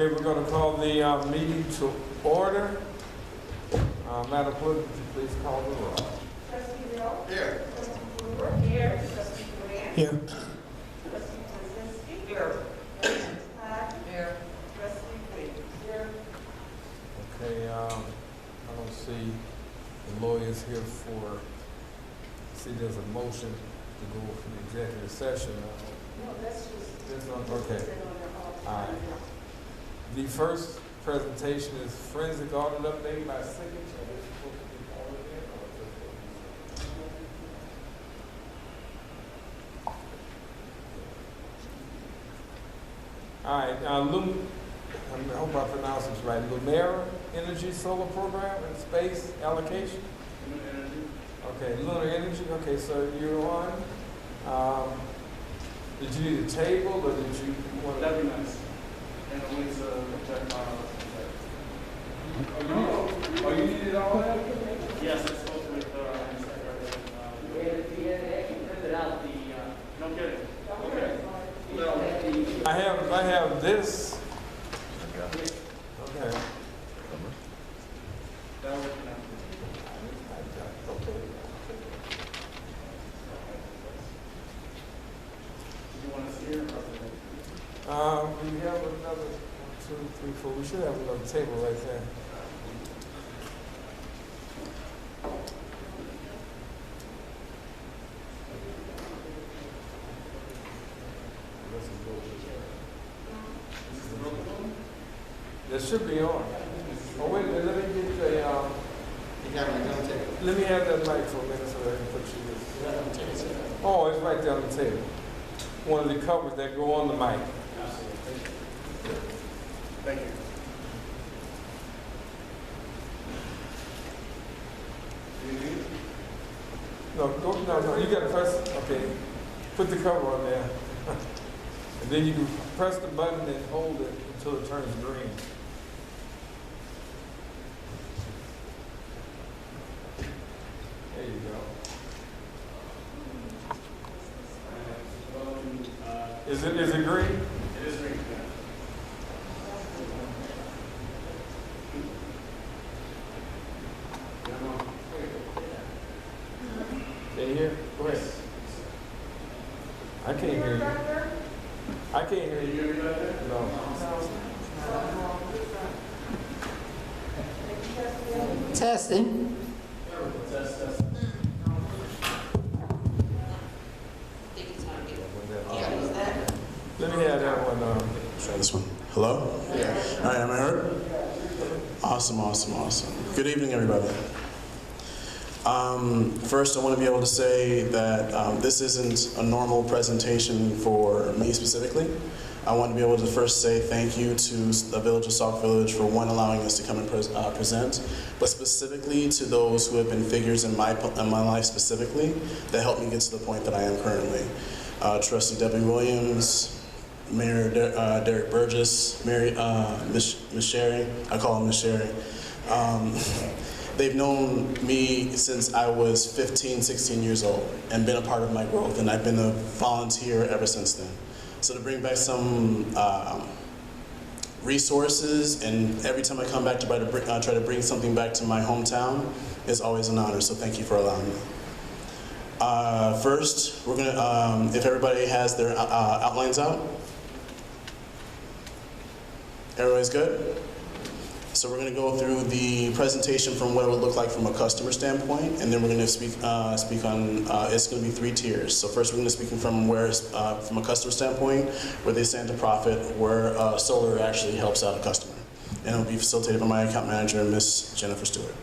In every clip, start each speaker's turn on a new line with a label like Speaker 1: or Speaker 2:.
Speaker 1: Okay, we're going to call the meeting to order. Madam Clerk, would you please call the roll?
Speaker 2: Trustee Brewer?
Speaker 3: Here.
Speaker 2: Trustee Brewer? Here. Trustee Brewer?
Speaker 1: Here.
Speaker 2: Trustee Brzezinski? Here. Trustee Todd? Here. Trustee Finch? Here.
Speaker 1: Okay, I don't see the lawyers here for, see there's a motion to go from the executive session.
Speaker 2: No, that's just.
Speaker 1: This one, okay. All right. The first presentation is forensic audit update by signature. All right, I hope I pronounce this right. Lunar Energy Solar Program and Space Allocation?
Speaker 3: Lunar Energy.
Speaker 1: Okay, Lunar Energy. Okay, so you're on. Did you need a table or did you want to?
Speaker 3: That'd be nice. And a way to check Oh, you needed all that? Yes, I spoke with
Speaker 4: He had actually printed out the,
Speaker 3: no kidding.
Speaker 4: okay.
Speaker 1: I have this. Okay.
Speaker 3: That was enough. Do you want to see it?
Speaker 1: We have another 1, 2, 3, 4. We should have another table right there. That should be on. Oh wait, let me get the.
Speaker 3: You got me on tape.
Speaker 1: Let me have that mic for a minute so I can put you this. Oh, it's right there on the table. One of the covers that go on the mic.
Speaker 3: Thank you.
Speaker 1: No, you got to press, okay, put the cover on there. And then you can press the button and hold it until it turns green. There you go. Is it green?
Speaker 3: It is green.
Speaker 1: Can you hear? Go ahead. I can't hear you. I can't hear
Speaker 3: Can you
Speaker 1: you.
Speaker 3: hear me back there?
Speaker 1: No.
Speaker 4: Testing.
Speaker 3: Test.
Speaker 1: Let me have that one.
Speaker 5: Try this one. Hello?
Speaker 3: Yeah.
Speaker 5: All right, am I heard? Awesome. Good evening, everybody. First, I want to be able to say that this isn't a normal presentation for me specifically. I want to be able to first say thank you to the Village of Sauk Village for allowing us to come and present, but specifically to those who have been figures in my life specifically that helped me get to the point that I am currently. Trustee Debbie Williams, Mayor Derek Burgess, Miss Sherry, I call him Miss Sherry. They've known me since I was 15, 16 years old and been a part of my growth, and I've been a volunteer ever since then. So to bring back some resources, and every time I come back to try to bring something back to my hometown, is always an honor, so thank you for allowing me. First, we're gonna, if everybody has their outlines out. Everybody's good? So we're going to go through the presentation from what it would look like from a customer standpoint, and then we're going to speak on, it's going to be 3 tiers. So first we're going to speak from from a customer standpoint, where they stand to profit, where solar actually helps out a customer. And it'll be facilitated by my account manager, Miss Jennifer Stewart.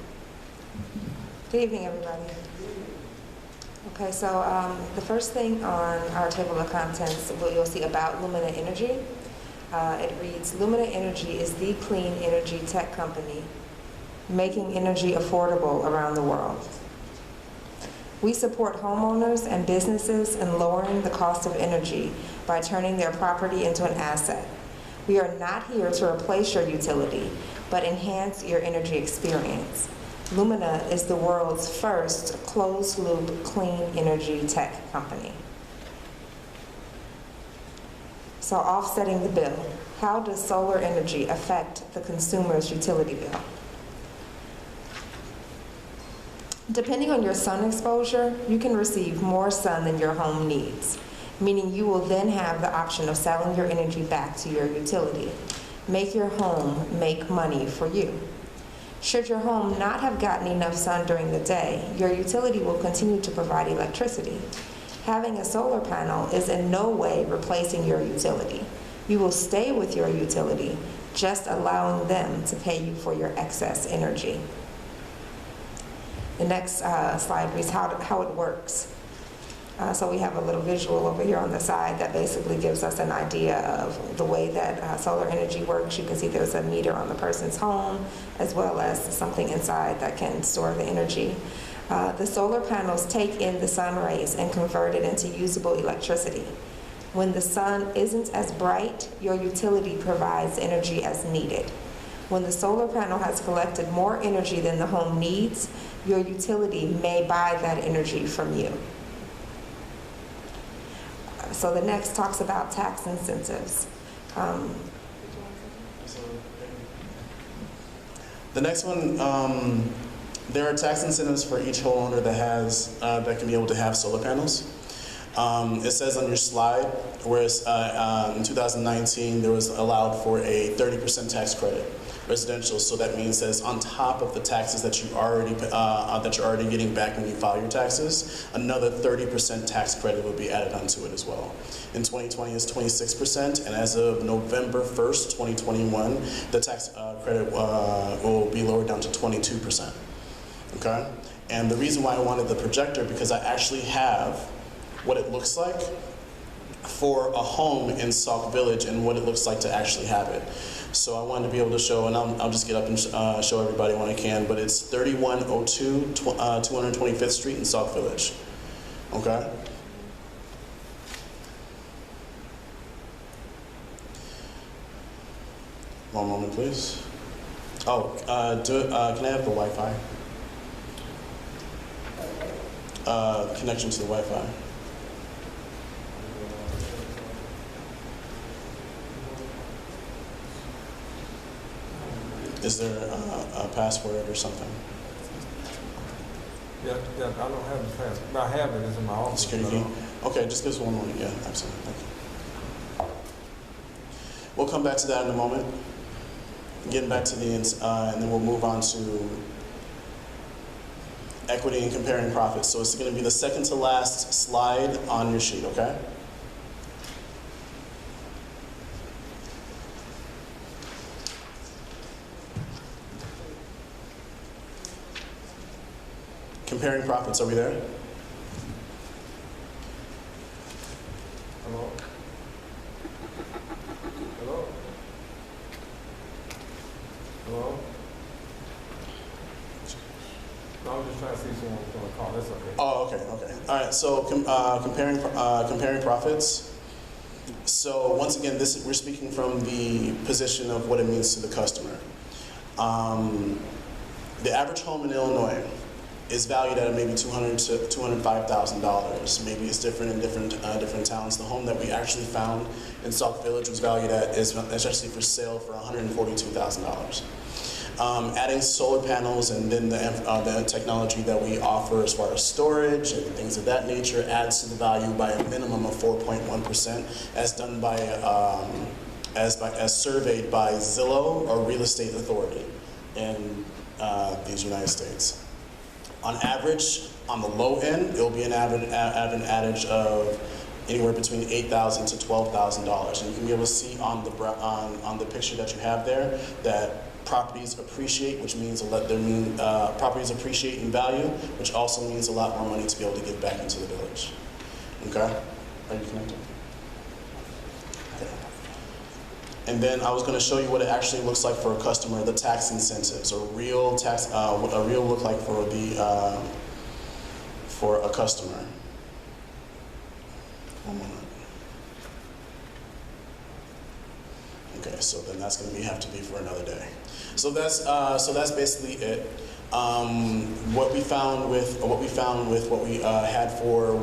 Speaker 6: Good evening, everybody. Okay, so the first thing on our table of contents, you'll see about Lumina Energy. It reads, Lumina Energy is the clean energy tech company making energy affordable around the world. We support homeowners and businesses in lowering the cost of energy by turning their property into an asset. We are not here to replace your utility, but enhance your energy experience. Lumina is the world's first closed-loop clean energy tech company. So offsetting the bill. How does solar energy affect the consumer's utility bill? Depending on your sun exposure, you can receive more sun than your home needs, meaning you will then have the option of selling your energy back to your utility. Make your home make money for you. Should your home not have gotten enough sun during the day, your utility will continue to provide electricity. Having a solar panel is in no way replacing your utility. You will stay with your utility, just allowing them to pay you for your excess energy. The next slide reads how it works. So we have a little visual over here on the side that basically gives us an idea of the way that solar energy works. You can see there's a meter on the person's home, as well as something inside that can store the energy. The solar panels take in the sun rays and convert it into usable electricity. When the sun isn't as bright, your utility provides energy as needed. When the solar panel has collected more energy than the home needs, your utility may buy that energy from you. So the next talks about tax incentives.
Speaker 5: The next one, there are tax incentives for each homeowner that can be able to have solar panels. It says on your slide, whereas in 2019 there was allowed for a 30% tax credit residential. So that means that it's on top of the taxes that you're already getting back when you file your taxes. Another 30% tax credit will be added onto it as well. In 2020 it's 26%, and as of November 1st, 2021, the tax credit will be lowered down to 22%. Okay, and the reason why I wanted the projector, because I actually have what it looks like for a home in Sauk Village and what it looks like to actually have it. So I wanted to be able to show, and I'll just get up and show everybody when I can, but it's 3102 225th Street in Sauk Village. Okay? One moment, please. Oh, can I have the Wi-Fi? Connection to the Wi-Fi. Is there a password or something?
Speaker 1: Yeah, I don't have the password. I have it, it's in my office.
Speaker 5: Security key? Okay, just give us one moment. Yeah, absolutely. Thank you. We'll come back to that in a moment. Getting back to the, and then we'll move on to equity and comparing profits. So it's going to be the second to last slide on your sheet, okay? Comparing profits, are we there?
Speaker 1: Hello? Hello? Hello? No, I'm just trying to see if someone's going to call. That's okay.
Speaker 5: Oh, okay. All right, so comparing profits. So once again, we're speaking from the position of what it means to the customer. The average home in Illinois is valued at maybe $200,000 to $205,000. Maybe it's different in different towns. The home that we actually found in Sauk Village was valued at is actually for sale for $142,000. Adding solar panels and then the technology that we offer as far as storage and things of that nature adds to the value by a minimum of 4.1%, as done by as surveyed by Zillow or Real Estate Authority in these United States. On average, on the low end, it'll be an average of anywhere between $8,000 to $12,000, and you can be able to see on the picture that you have there that properties appreciate, which means properties appreciate in value, which also means a lot more money to be able to get back into the village. Okay, are you connected? Okay. And then I was going to show you what it actually looks like for a customer, the tax incentives, or real tax, what a real look like for the for a customer. One moment. Okay, so then that's going to have to be for another day. So that's basically it. What we found with what we had for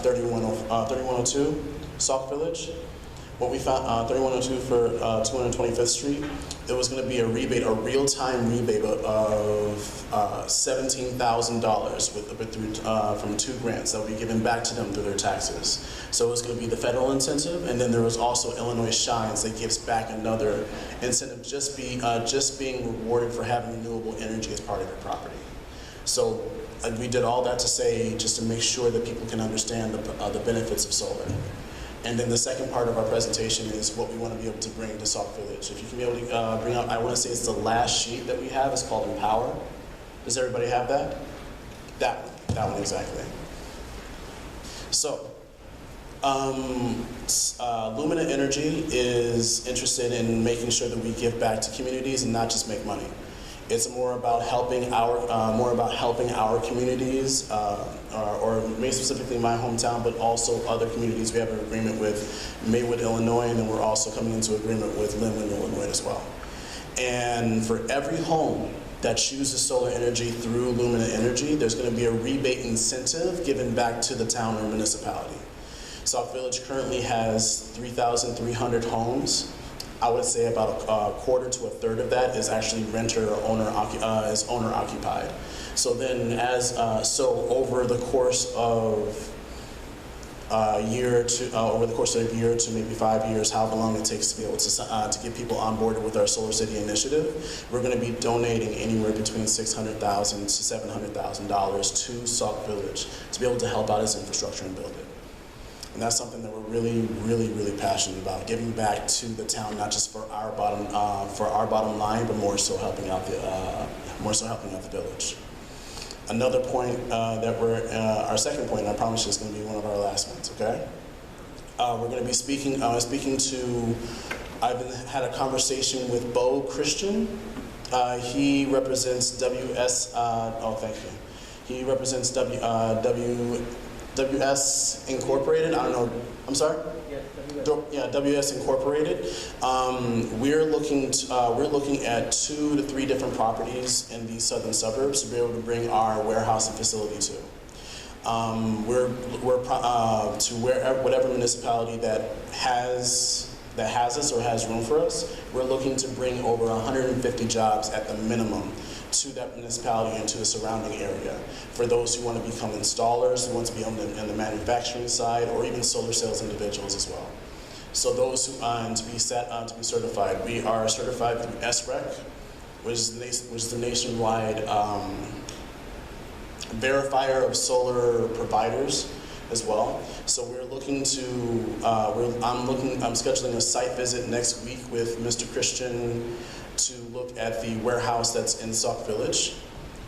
Speaker 5: 3102 Sauk Village what we found, 3102 for 225th Street, it was going to be a rebate, a real-time rebate of $17,000 from 2 grants that would be given back to them through their taxes. So it was going to be the federal incentive, and then there was also Illinois Shines that gives back another incentive, just being rewarded for having renewable energy as part of your property. So we did all that to say, just to make sure that people can understand the benefits of solar. And then the second part of our presentation is what we want to be able to bring to Sauk Village. If you can be able to bring up, I want to say it's the last sheet that we have, it's called Empower. Does everybody have that? That one exactly. So, Lumina Energy is interested in making sure that we give back to communities and not just make money. It's more about helping our communities, or maybe specifically my hometown, but also other communities. We have an agreement with Maywood, Illinois, and then we're also coming into agreement with Linwood, Illinois as well. And for every home that chooses solar energy through Lumina Energy, there's going to be a rebate incentive given back to the town or municipality. Sauk Village currently has 3,300 homes. I would say about a quarter to a third of that is actually renter or owner occupied. So then, over the course of a year to maybe 5 years, however long it takes to be able to get people on board with our Solar City initiative, we're going to be donating anywhere between $600,000 to $700,000 to Sauk Village to be able to help out its infrastructure and build it. And that's something that we're really, really, really passionate about, giving back to the town, not just for our bottom line, but more so helping out the village. Another point our second point, and I promise you, is going to be one of our last ones. Okay, we're going to be speaking to. I've had a conversation with Bo Christian. He represents WS. Thank you. He represents WS Incorporated. I don't know. I'm sorry. Yeah, WS Incorporated. We're looking at 2 to 3 different properties in the southern suburbs to be able to bring our warehouse and facility to. Whatever municipality that has us or has room for us. We're looking to bring over 150 jobs at the minimum to that municipality and to the surrounding area. For those who want to become installers, who want to be on the manufacturing side, or even solar sales individuals as well. So those who to be certified, we are certified through SREC, which is the nationwide verifier of solar providers as well. So we're looking to, I'm scheduling a site visit next week with Mr. Christian to look at the warehouse that's in Sauk Village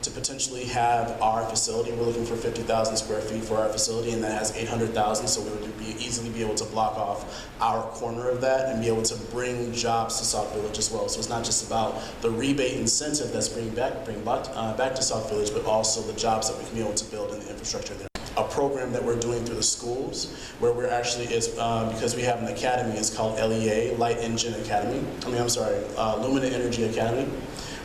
Speaker 5: to potentially have our facility. We're looking for 50,000 square feet for our facility, and that has 800,000, so we would easily be able to block off our corner of that and be able to bring jobs to Sauk Village as well. So it's not just about the rebate incentive that's bring back to Sauk Village, but also the jobs that we can be able to build in the infrastructure there. A program that we're doing through the schools, where we're actually because we have an academy, it's called LEA, Light Engine Academy. Lumina Energy Academy,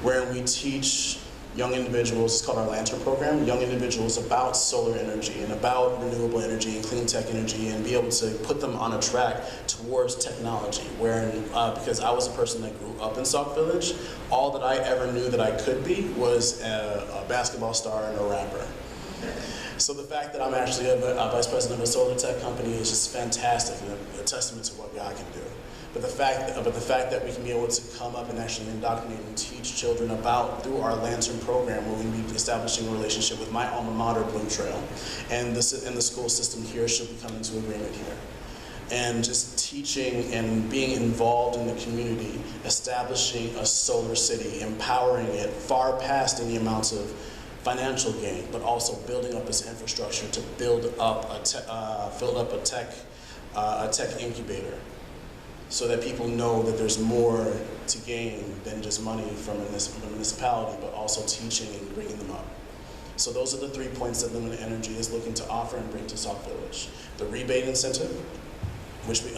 Speaker 5: where we teach young individuals, it's called our Lantern program, young individuals about solar energy and about renewable energy and clean tech energy, and be able to put them on a track towards technology. Because I was a person that grew up in Sauk Village, all that I ever knew that I could be was a basketball star and a rapper. So the fact that I'm actually a vice president of a solar tech company is just fantastic and a testament to what God can do. But the fact that we can be able to come up and actually indoctrinate and teach children through our Lantern program, where we'll be establishing a relationship with my alma mater, Bloom Trail, and the school system here should be coming to agreement here. And just teaching and being involved in the community, establishing a solar city, empowering it far past any amounts of financial gain, but also building up this infrastructure to build up a tech incubator, so that people know that there's more to gain than just money from a municipality, but also teaching and bringing them up. So those are the 3 points that Lumina Energy is looking to offer and bring to Sauk Village. The rebate incentive, which is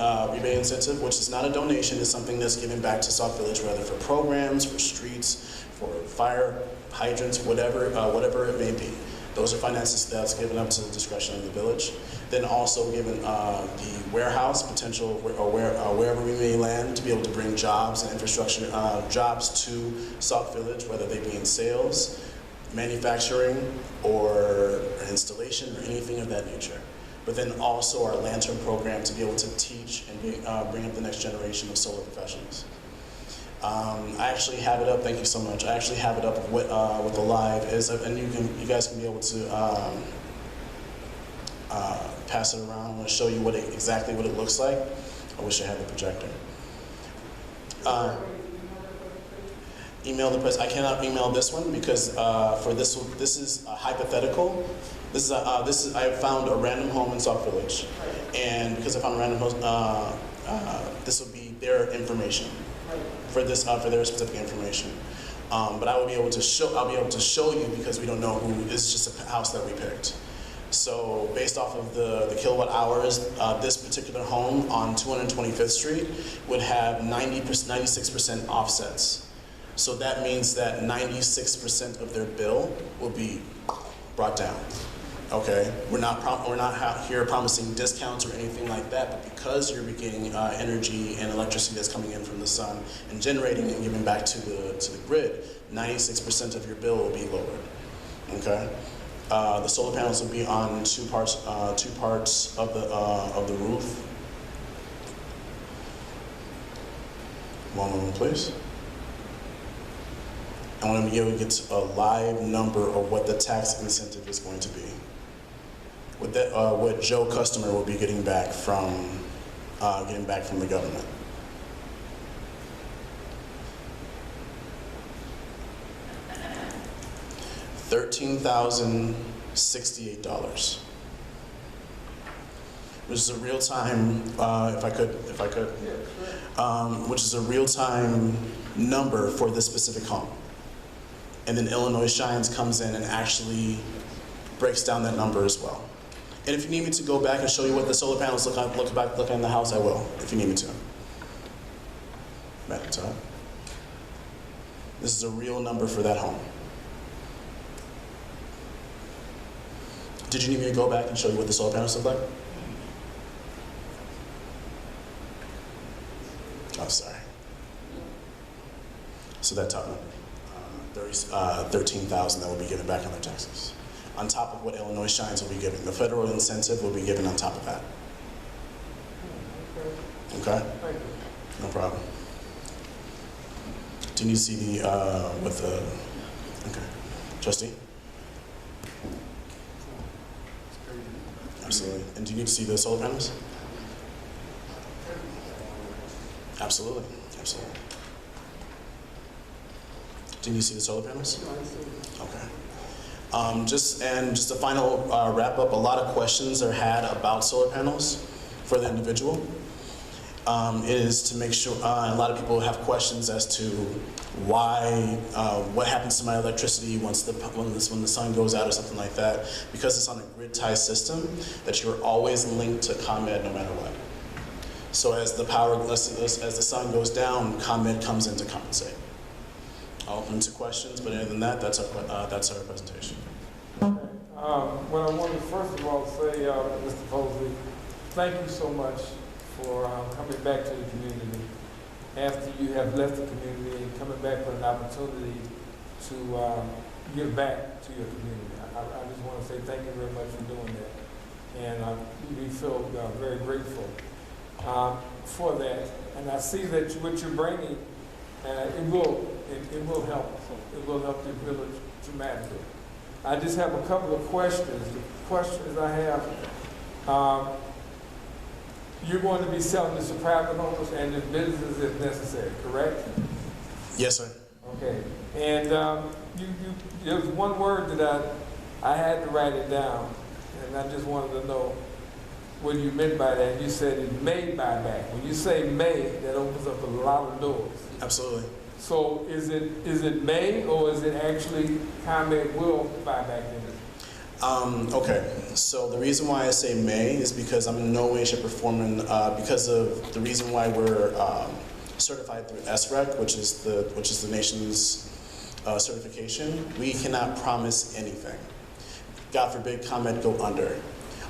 Speaker 5: not a donation, is something that's given back to Sauk Village, whether for programs, for streets, for fire hydrants, whatever it may be. Those are finances that's given up to the discretion of the village. Then also given the warehouse potential, or wherever we may land, to be able to bring jobs and infrastructure, jobs to Sauk Village, whether they be in sales, manufacturing, or installation, or anything of that nature. But then also our Lantern program to be able to teach and bring up the next generation of solar professionals. I actually have it up. Thank you so much. I actually have it up of what the live is, and you guys can be able to pass it around. I'm going to show you exactly what it looks like. I wish I had the projector. Email the press. I cannot email this one because for this is hypothetical. This is I found a random home in Sauk Village, and because I found a random home, this will be their information for this for their specific information. But I will be able to show. I'll be able to show you because we don't know who. It's just a house that we picked. So based off of the kilowatt hours, this particular home on 225th Street would have 96% offsets. So that means that 96% of their bill will be brought down. Okay, we're not here promising discounts or anything like that, but because you're getting energy and electricity that's coming in from the sun and generating and giving back to the grid, 96% of your bill will be lowered. Okay, the solar panels will be on two parts of the roof. One moment, please. I want to be able to get a live number of what the tax incentive is going to be. What Joe customer will be getting back from the government. $13,068, which is a real time. If I could, which is a real time number for this specific home. And then Illinois Shines comes in and actually breaks down that number as well. And if you need me to go back and show you what the solar panels look in the house, I will, if you need me to. Back to top. This is a real number for that home. Did you need me to go back and show you what the solar panels look like? Oh, sorry. So that top number, 13,000 that will be given back on their taxes, on top of what Illinois Shines will be giving. The federal incentive will be given on top of that. Okay? No problem. Do you need to see the, okay. Trustee? Absolutely. And do you need to see the solar panels? Absolutely. Absolutely. Do you need to see the solar panels? Okay. Just a final wrap up. A lot of questions are had about solar panels for the individual. Is to make sure, a lot of people have questions as to why, what happens to my electricity when the sun goes out or something like that. Because it's on a grid tie system, that you're always linked to ComEd no matter what. So as the sun goes down, ComEd comes in to compensate. I'll open to questions, but other than that, that's our presentation.
Speaker 1: Okay. What I want to first of all say, Mr. Posey, thank you so much for coming back to the community after you have left the community and coming back with an opportunity to give back to your community. I just want to say thank you very much for doing that, and we feel very grateful for that. And I see that what you're bringing, it will help. It will help the village dramatically. I just have a couple of questions. The questions I have, you're going to be selling this to private owners and in businesses if necessary, correct?
Speaker 5: Yes, sir.
Speaker 1: Okay. And there was one word that I had to write it down, and I just wanted to know what you meant by that. You said it may buy back. When you say may, that opens up a lot of doors.
Speaker 5: Absolutely.
Speaker 1: So is it may, or is it actually ComEd will buy back energy?
Speaker 5: Okay, so the reason why I say may is because I'm in no way, shape, or form, because of the reason why we're certified through SREC, which is the nation's certification. We cannot promise anything. God forbid ComEd go under.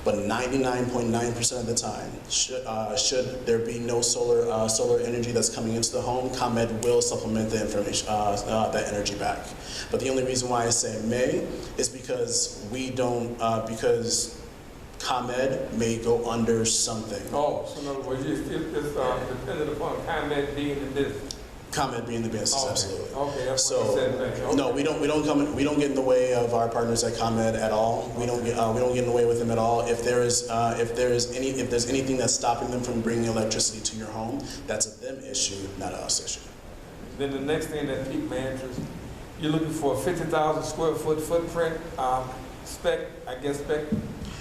Speaker 5: But 99.9% of the time, should there be no solar energy that's coming into the home, ComEd will supplement the information, that energy back. But the only reason why I say may is because we don't, because ComEd may go under something.
Speaker 1: Oh, so in other words, it's dependent upon ComEd being in this.
Speaker 5: ComEd being the business,
Speaker 1: Okay.
Speaker 5: absolutely.
Speaker 1: Okay, that's
Speaker 5: So,
Speaker 1: what you said. Okay.
Speaker 5: no, we don't get in the way of our partners at ComEd at all. We don't get in the way with them at all. If there's anything that's stopping them from bringing electricity to your home, that's a them issue, not a us issue.
Speaker 1: Then the next thing that piqued my interest, you're looking for a 50,000 square foot footprint, spec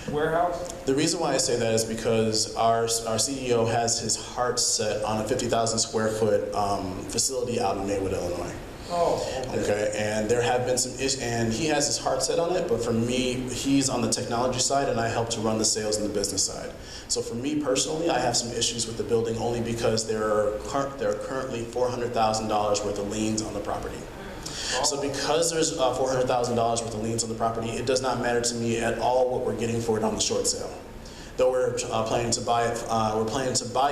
Speaker 1: warehouse?
Speaker 5: The reason why I say that is because our CEO has his heart set on a 50,000 square foot facility out in Maywood, Illinois.
Speaker 1: Oh, okay.
Speaker 5: Okay, and there have been some issues, and he has his heart set on it, but for me, he's on the technology side, and I help to run the sales and the business side. So for me personally, I have some issues with the building only because there are currently $400,000 worth of liens on the property. So because there's $400,000 worth of liens on the property, it does not matter to me at all what we're getting for it on the short sale. Though we're planning to buy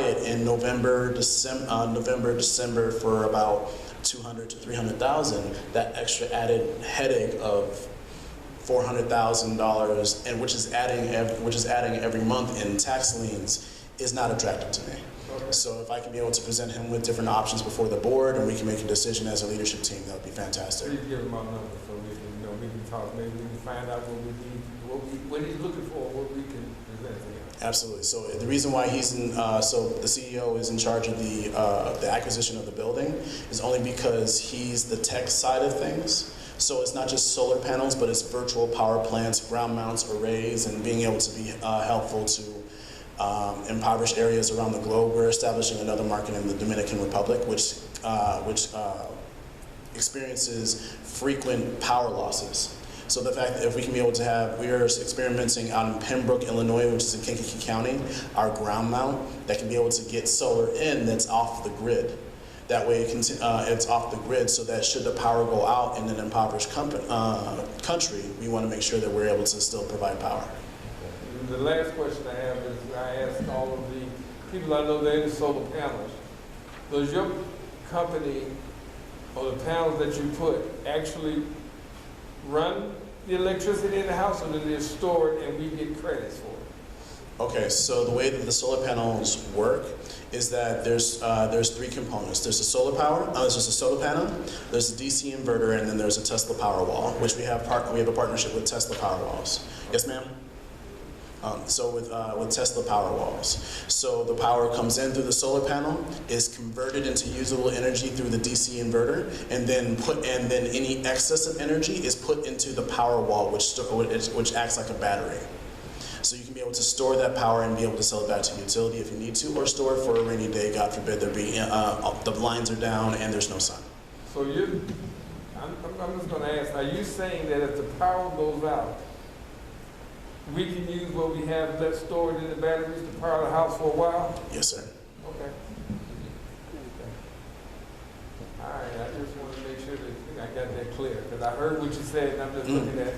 Speaker 5: it in November, December for about $200,000 to $300,000. That extra added headache of $400,000, and which is adding every month in tax liens, is not attractive to me.
Speaker 1: Okay.
Speaker 5: So if I can be able to present him with different options before the board, and we can make a decision as a leadership team, that would be fantastic.
Speaker 1: Please give him our number so we can talk. Maybe we can find out what we need, what he's looking for, what we can present to him.
Speaker 5: Absolutely. So the reason why he's in, so the CEO is in charge of the acquisition of the building is only because he's the tech side of things. So it's not just solar panels, but it's virtual power plants, ground mounts, arrays, and being able to be helpful to impoverished areas around the globe. We're establishing another market in the Dominican Republic, which experiences frequent power losses. So the fact that if we can be able to have, we are experimenting out in Pembroke, Illinois, which is in Kankakee County, our ground mount that can be able to get solar in that's off the grid. That way it's off the grid, so that should the power go out in an impoverished country, we want to make sure that we're able to still provide power.
Speaker 1: The last question I have is, I asked all of the people I know that are in solar panels, does your company or the panels that you put actually run the electricity in the house, or do they store it and we get credits for it?
Speaker 5: Okay, so the way that the solar panels work is that there's three components. There's a solar power, there's a solar panel, there's a DC inverter, and then there's a Tesla Powerwall, which we have a partnership with Tesla Powerwalls. Yes, ma'am? So with Tesla Powerwalls. So the power comes in through the solar panel, is converted into usable energy through the DC inverter, and then any excess of energy is put into the Powerwall, which acts like a battery. So you can be able to store that power and be able to sell it back to the utility if you need to, or store it for a rainy day. God forbid the lines are down and there's no sun.
Speaker 1: So I'm just going to ask, are you saying that if the power goes out, we can use what we have left stored in the batteries to power the house for a while?
Speaker 5: Yes, sir.
Speaker 1: Okay. All right, I just want to make sure that I got that clear, because I heard what you said and I'm just looking at,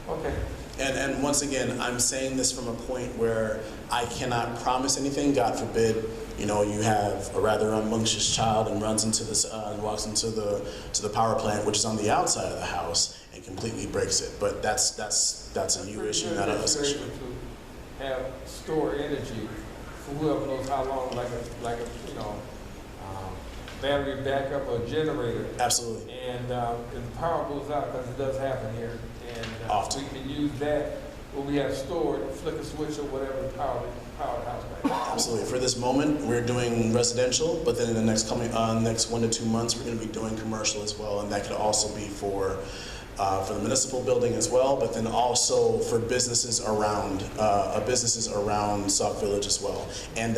Speaker 1: okay.
Speaker 5: And once again, I'm saying this from a point where I cannot promise anything. God forbid, you have a rather rambunctious child and runs into this and walks into the power plant, which is on the outside of the house, and completely breaks it. But that's a you issue, not a us issue.
Speaker 1: To have store energy for whoever knows how long, like a battery backup or generator.
Speaker 5: Absolutely.
Speaker 1: And if the power goes out, because it does happen here, and
Speaker 5: Often.
Speaker 1: we can use that what we have stored, flick a switch or whatever to power the house back.
Speaker 5: Absolutely. For this moment, we're doing residential, but then in the next 1 to 2 months, we're going to be doing commercial as well, and that could also be for the municipal building as well, but then also for businesses around Sauk Village as well. And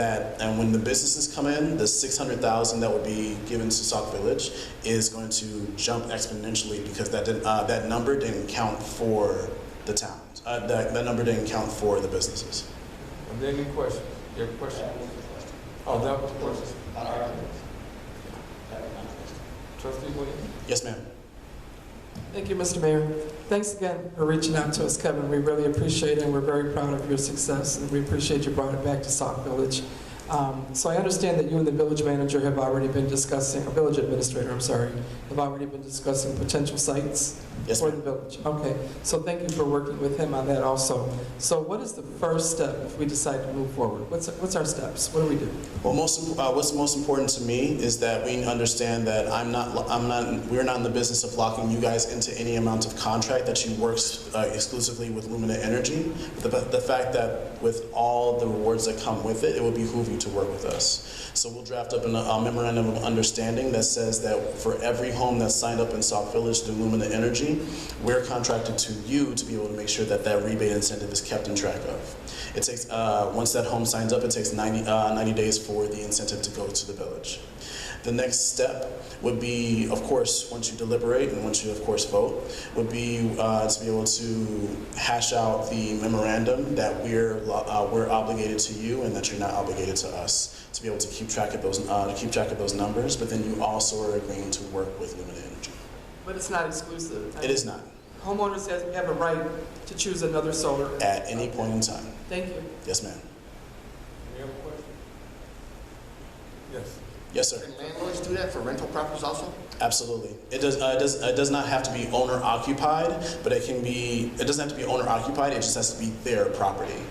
Speaker 5: when the businesses come in, the $600,000 that would be given to Sauk Village is going to jump exponentially, because that number didn't count for the towns. That number didn't count for the businesses.
Speaker 1: Are there any questions? You have a question? Oh, that was questions. Trustee Williams?
Speaker 5: Yes, ma'am.
Speaker 7: Thank you, Mr. Mayor. Thanks again for reaching out to us, Kevin. We really appreciate it, and we're very proud of your success, and we appreciate you brought it back to Sauk Village. So I understand that you and the village manager have already been discussing, or village administrator, I'm sorry, have already been discussing potential sites for the village. Okay, so thank you for working with him on that also. So what is the first step if we decide to move forward? What's our steps? What do we do?
Speaker 5: Well, what's most important to me is that we understand that we're not in the business of locking you guys into any amount of contract that you work exclusively with Lumina Energy. But the fact that with all the rewards that come with it, it will behoove you to work with us. So we'll draft up a memorandum of understanding that says that for every home that's signed up in Sauk Village through Lumina Energy, we're contracted to you to be able to make sure that that rebate incentive is kept in track of. It takes, once that home signs up, it takes 90 days for the incentive to go to the village. The next step would be, of course, once you deliberate and once you, of course, vote, would be to be able to hash out the memorandum that we're obligated to you and that you're not obligated to us, to be able to keep track of those numbers. But then you also are agreeing to work with Lumina Energy.
Speaker 7: But it's not exclusive.
Speaker 5: It is not.
Speaker 7: Homeowners have a right to choose another solar.
Speaker 5: At any point in time.
Speaker 7: Thank you.
Speaker 5: Yes, ma'am.
Speaker 1: Any other questions? Yes.
Speaker 5: Yes, sir.
Speaker 3: Can landlords do that for rental properties also?
Speaker 5: Absolutely. It does not have to be owner occupied, but it doesn't have to be owner occupied. It just has to be their property.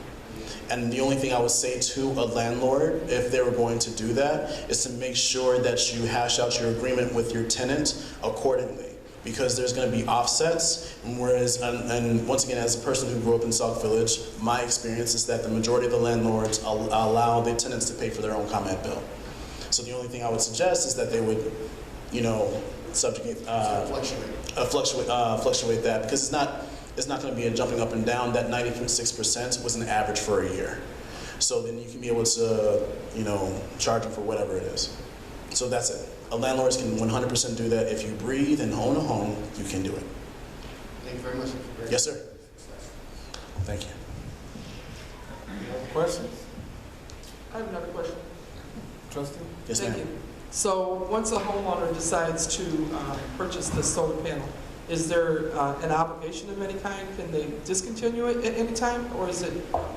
Speaker 5: And the only thing I would say to a landlord, if they were going to do that, is to make sure that you hash out your agreement with your tenant accordingly. Because there's going to be offsets, and once again, as a person who grew up in Sauk Village, my experience is that the majority of the landlords allow the tenants to pay for their own comment bill. So the only thing I would suggest is that they would, fluctuate that, because it's not going to be a jumping up and down. That 96% was an average for a year. So then you can be able to, charge them for whatever it is. So that's it. A landlord can 100% do that. If you breathe and own a home, you can do it.
Speaker 3: Thank you very much.
Speaker 5: Yes, sir. Thank you.
Speaker 1: Any other questions?
Speaker 7: I have another question.
Speaker 1: Trustee?
Speaker 5: Yes,
Speaker 7: Thank
Speaker 5: ma'am.
Speaker 7: you. So once a homeowner decides to purchase the solar panel, is there an obligation of any kind? Can they discontinue it at any time, or is it?
Speaker 5: Well,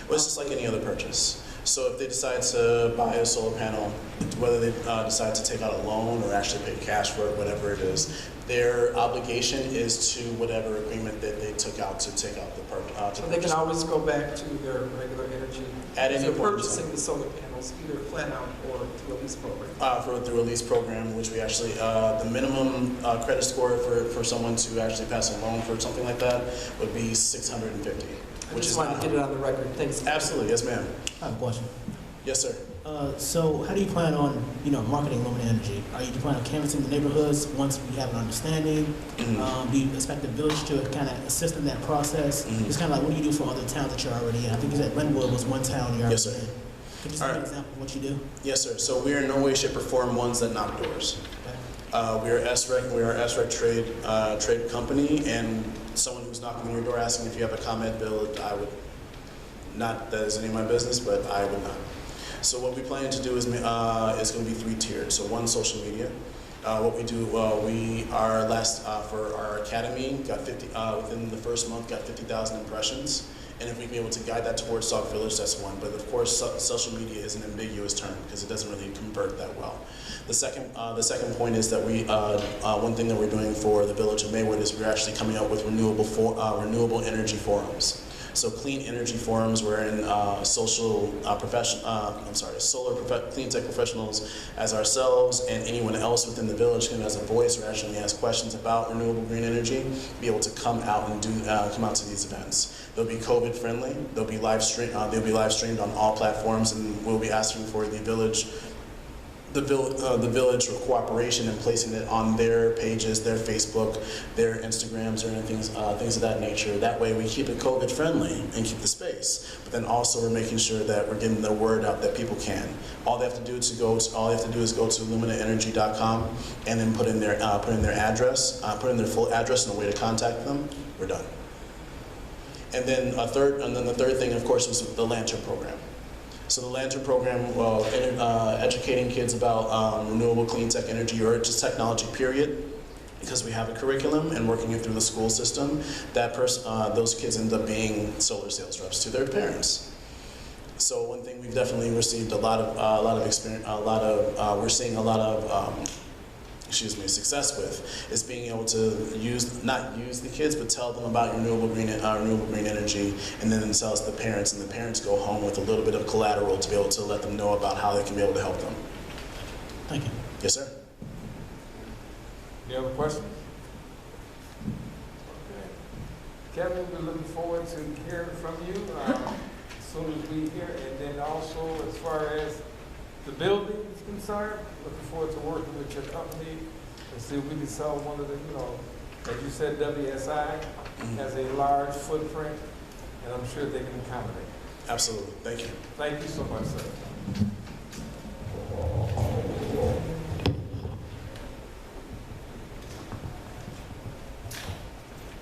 Speaker 5: it's just like any other purchase. So if they decide to buy a solar panel, whether they decide to take out a loan or actually pay cash for it, whatever it is, their obligation is to whatever agreement that they took out to take out the purchase.
Speaker 7: So they can always go back to their regular energy.
Speaker 5: At any
Speaker 7: so
Speaker 5: point in
Speaker 7: purchasing
Speaker 5: time.
Speaker 7: the solar panels, either flat out or through a lease program.
Speaker 5: Through a lease program, which we actually, the minimum credit score for someone to actually pass a loan for something like that would be 650.
Speaker 7: I just wanted to get it on the record. Thanks.
Speaker 5: Absolutely, yes, ma'am.
Speaker 8: I have a question.
Speaker 5: Yes, sir.
Speaker 8: So how do you plan on, marketing Lumina Energy? Are you planning on canvassing the neighborhoods once we have an understanding?
Speaker 5: Mm-hmm.
Speaker 8: Do you expect the village to kind of assist in that process?
Speaker 5: Mm-hmm. It's
Speaker 8: kind of like, what do you do for other towns that you're already in? I think you said Glenwood was one town you're already
Speaker 5: Yes, sir.
Speaker 8: in. Could you give an example of what you do?
Speaker 5: Yes, sir. So we are in no way, shape, or form ones that knock doors.
Speaker 8: Okay.
Speaker 5: We are SREC trade company, and someone who's knocking on your door asking if you have a comment bill, I would not, that is any of my business, but I would not. So what we plan to do is going to be 3 tiered. So one, social media. What we do, for our academy, got within the first month, got 50,000 impressions. And if we can be able to guide that towards Sauk Village, that's one. But of course, social media is an ambiguous term because it doesn't really convert that well. The second point is that one thing that we're doing for the Village of Maywood is we're actually coming up with renewable energy forums. So clean energy forums wherein solar clean tech professionals as ourselves and anyone else within the village who has a voice or actually has questions about renewable green energy be able to come out and come out to these events. They'll be COVID friendly. They'll be live streamed on all platforms, and we'll be asking for the village cooperation and placing it on their pages, their Facebook, their Instagrams, or things of that nature. That way we keep it COVID friendly and keep the space. But then also we're making sure that we're getting the word out that people can. All they have to do is go to luminaenergy.com and then put in their address, put in their full address and a way to contact them. We're done. And then the third thing, of course, was the Lantern program. So the Lantern program, educating kids about renewable clean tech energy or just technology, period, because we have a curriculum and working it through the school system, those kids end up being solar sales reps to their parents. So one thing we've definitely received we're seeing a lot of success with is being able to not use the kids, but tell them about renewable green energy, and then tell us the parents, and the parents go home with a little bit of collateral to be able to let them know about how they can be able to help them.
Speaker 8: Thank you.
Speaker 5: Yes, sir.
Speaker 1: Any other questions? Okay. Kevin, we're looking forward to hearing from you as soon as we hear, and then also as far as the building is concerned, looking forward to working with your company and see if we can sell one of the, as you said, WSI has a large footprint, and I'm sure they can accommodate.
Speaker 5: Absolutely. Thank you.
Speaker 1: Thank you so much, sir.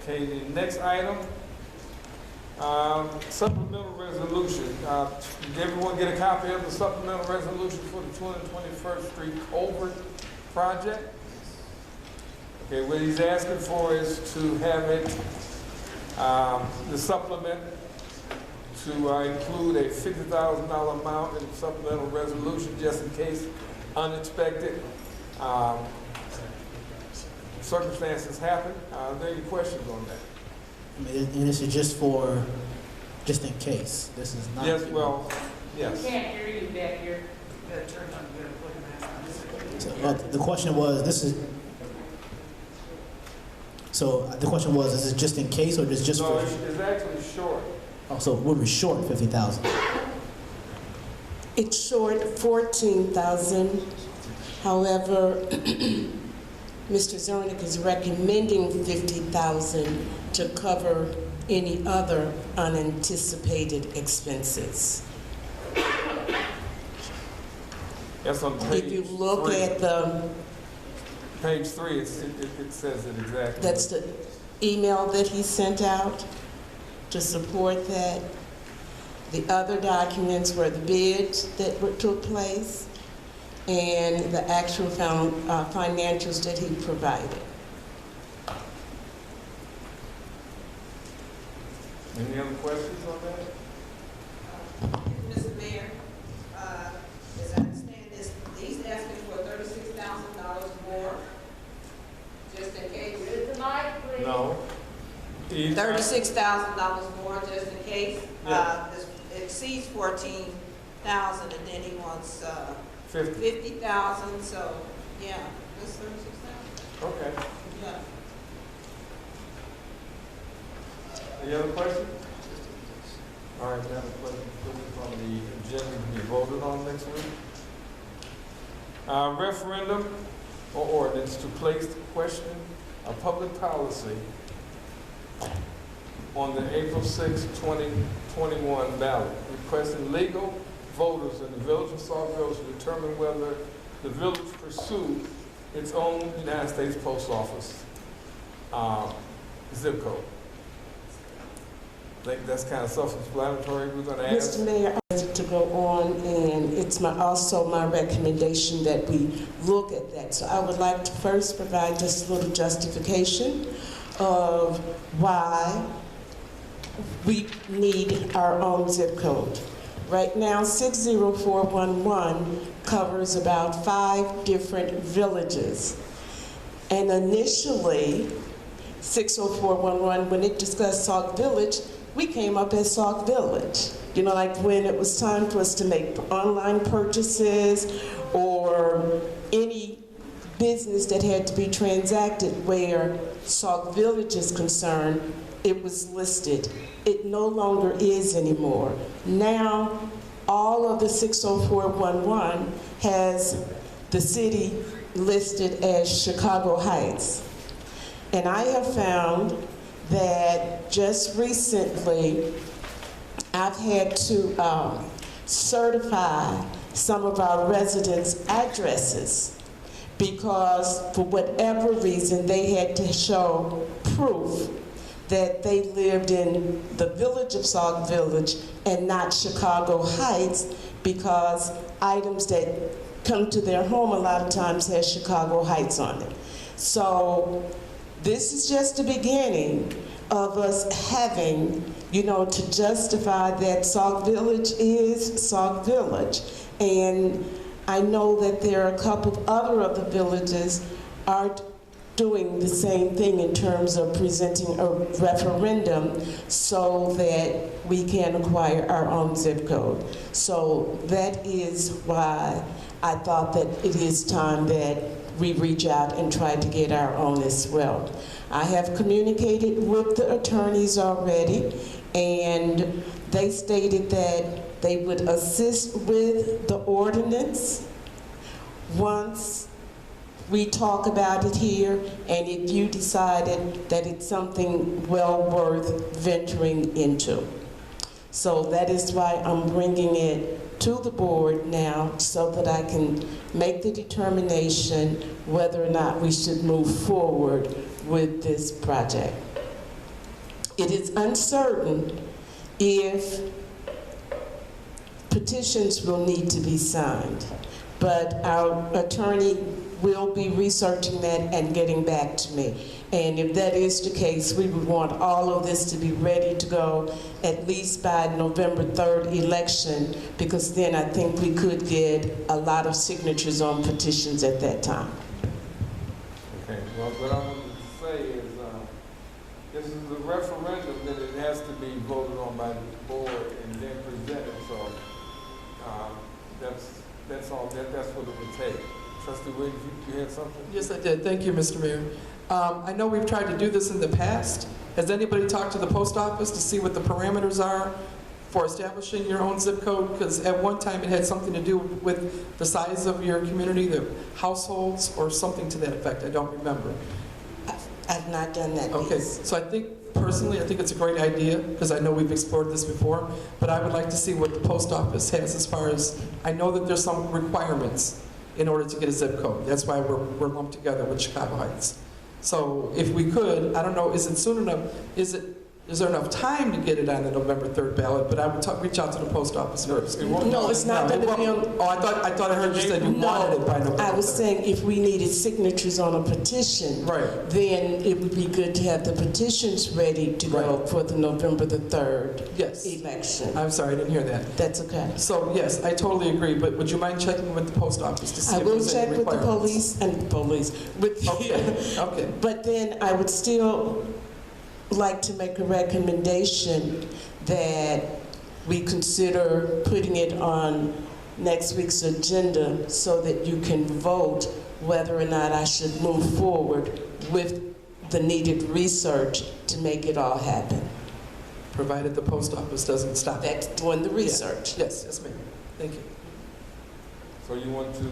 Speaker 1: Okay, the next item, supplemental resolution. Did everyone get a copy of the supplemental resolution for the 221st Street Culvert project? Okay, what he's asking for is to have it, the supplement to include a $50,000 amount in the supplemental resolution just in case unexpected circumstances happen. Are there any questions on that?
Speaker 8: And this is just in case. This is not.
Speaker 1: Yes, well, yes.
Speaker 4: Can't hear you back here.
Speaker 8: So, the question was, is it just in case, or is it just
Speaker 1: No,
Speaker 8: for?
Speaker 1: it's actually short.
Speaker 8: Oh, so we're short 50,000.
Speaker 9: It's short 14,000. However, Mr. Zernick is recommending 50,000 to cover any other unanticipated expenses.
Speaker 1: That's on page
Speaker 9: If you look
Speaker 1: 3.
Speaker 9: at the,
Speaker 1: Page 3, it says it exactly.
Speaker 9: that's the email that he sent out to support that. The other documents were the bids that took place and the actual financials that he provided.
Speaker 1: Any other questions on that?
Speaker 2: Mr. Mayor, as I understand this, he's asking for $36,000 more, just in case.
Speaker 1: No.
Speaker 2: $36,000 more, just in case.
Speaker 1: Yeah.
Speaker 2: It exceeds 14,000, and then he wants
Speaker 1: 50.
Speaker 2: 50,000. So yeah, that's 36,000.
Speaker 1: Okay.
Speaker 2: Yeah.
Speaker 1: Any other questions? All right, Madam Clerk, put this on the agenda to be voted on next week. Referendum or ordinance to place the question of public policy on the April 6, 2021 ballot, requesting legal voters in the village of Saukville to determine whether the village pursue its own United States Post Office zip code. I think that's kind of self-explanatory. We're going to ask.
Speaker 9: Mr. Mayor, I have to go on, and it's also my recommendation that we look at that. So I would like to first provide just a little justification of why we need our own zip code. Right now, 60411 covers about 5 different villages. And initially, 60411, when it discussed Sauk Village, we came up as Sauk Village. You know, like when it was time for us to make online purchases or any business that had to be transacted where Sauk Village is concerned, it was listed. It no longer is anymore. Now, all of the 60411 has the city listed as Chicago Heights. And I have found that just recently, I've had to certify some of our residents' addresses because for whatever reason, they had to show proof that they lived in the village of Sauk Village and not Chicago Heights, because items that come to their home a lot of times has Chicago Heights on it. So this is just the beginning of us having, to justify that Sauk Village is Sauk Village. And I know that there are a couple of other villages are doing the same thing in terms of presenting a referendum so that we can acquire our own zip code. So that is why I thought that it is time that we reach out and try to get our own as well. I have communicated with the attorneys already, and they stated that they would assist with the ordinance once we talk about it here, and if you decided that it's something well worth venturing into. So that is why I'm bringing it to the board now so that I can make the determination whether or not we should move forward with this project. It is uncertain if petitions will need to be signed, but our attorney will be researching that and getting back to me. And if that is the case, we would want all of this to be ready to go at least by November 3rd election, because then I think we could get a lot of signatures on petitions at that time.
Speaker 1: Okay, well, what I want to say is, this is a referendum that it has to be voted on by the board and then presented, so that's all, that's what it would take. Trustee Williams, you had something?
Speaker 7: Yes, I did. Thank you, Mr. Mayor. I know we've tried to do this in the past. Has anybody talked to the post office to see what the parameters are for establishing your own zip code? Because at one time it had something to do with the size of your community, the households, or something to that effect. I don't remember.
Speaker 9: I've not done that
Speaker 7: Okay,
Speaker 9: piece.
Speaker 7: so I think, personally, I think it's a great idea, because I know we've explored this before, but I would like to see what the post office has as far as, I know that there's some requirements in order to get a zip code. That's why we're lumped together with Chicago Heights. So if we could, I don't know, is it soon enough, is there enough time to get it on the November 3rd ballot? But I would reach out to the post office first.
Speaker 9: No, it's not going to be on.
Speaker 7: Oh, I thought I heard you said you wanted it by November 3rd.
Speaker 9: I was saying if we needed signatures on a petition,
Speaker 7: right,
Speaker 9: then it would be good to have the petitions ready to go for the November the 3rd election.
Speaker 7: I'm sorry, I didn't hear that.
Speaker 9: That's okay.
Speaker 7: So yes, I totally agree, but would you mind checking with the post office to see
Speaker 9: I
Speaker 7: if
Speaker 9: will
Speaker 7: there's
Speaker 9: check
Speaker 7: any
Speaker 9: with the
Speaker 7: requirements?
Speaker 9: police.
Speaker 7: Okay.
Speaker 9: But then I would still like to make a recommendation that we consider putting it on next week's agenda so that you can vote whether or not I should move forward with the needed research to make it all happen.
Speaker 7: Provided the post office doesn't stop.
Speaker 9: That's doing the research.
Speaker 7: Yeah. Yes, ma'am. Thank you.
Speaker 1: So you want to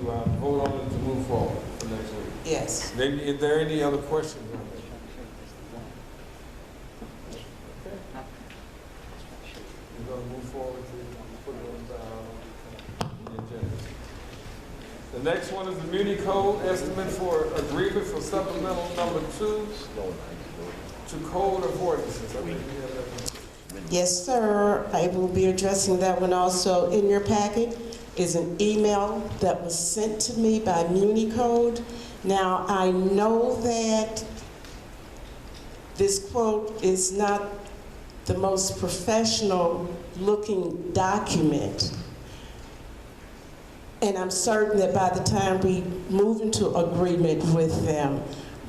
Speaker 1: hold on to move forward for next week?
Speaker 9: Yes.
Speaker 1: Maybe, is there any other questions on that? We're going to move forward to put it on the agenda. The next one is the Muni Code estimate for agreement for supplemental number 2 to Code of Ordinances. I think we have that one.
Speaker 9: Yes, sir. I will be addressing that one also. In your packet is an email that was sent to me by Muni Code. Now, I know that this quote is not the most professional looking document. And I'm certain that by the time we move into agreement with them,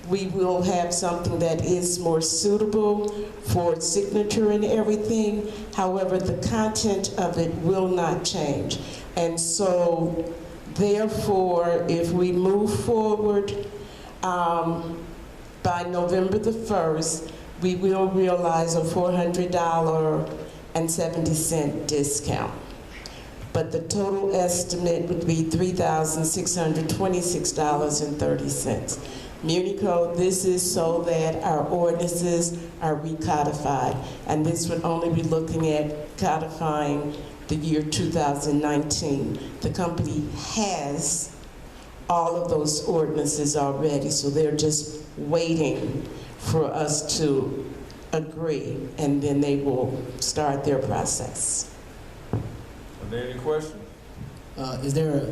Speaker 9: we will have something that is more suitable for signature and everything. However, the content of it will not change. And so, therefore, if we move forward by November the 1st, we will realize a $400.70 discount. But the total estimate would be $3,626.30. Muni Code, this is so that our ordinances are recodified. And this would only be looking at codifying the year 2019. The company has all of those ordinances already, so they're just waiting for us to agree, and then they will start their process.
Speaker 1: Are there any questions?
Speaker 8: Is there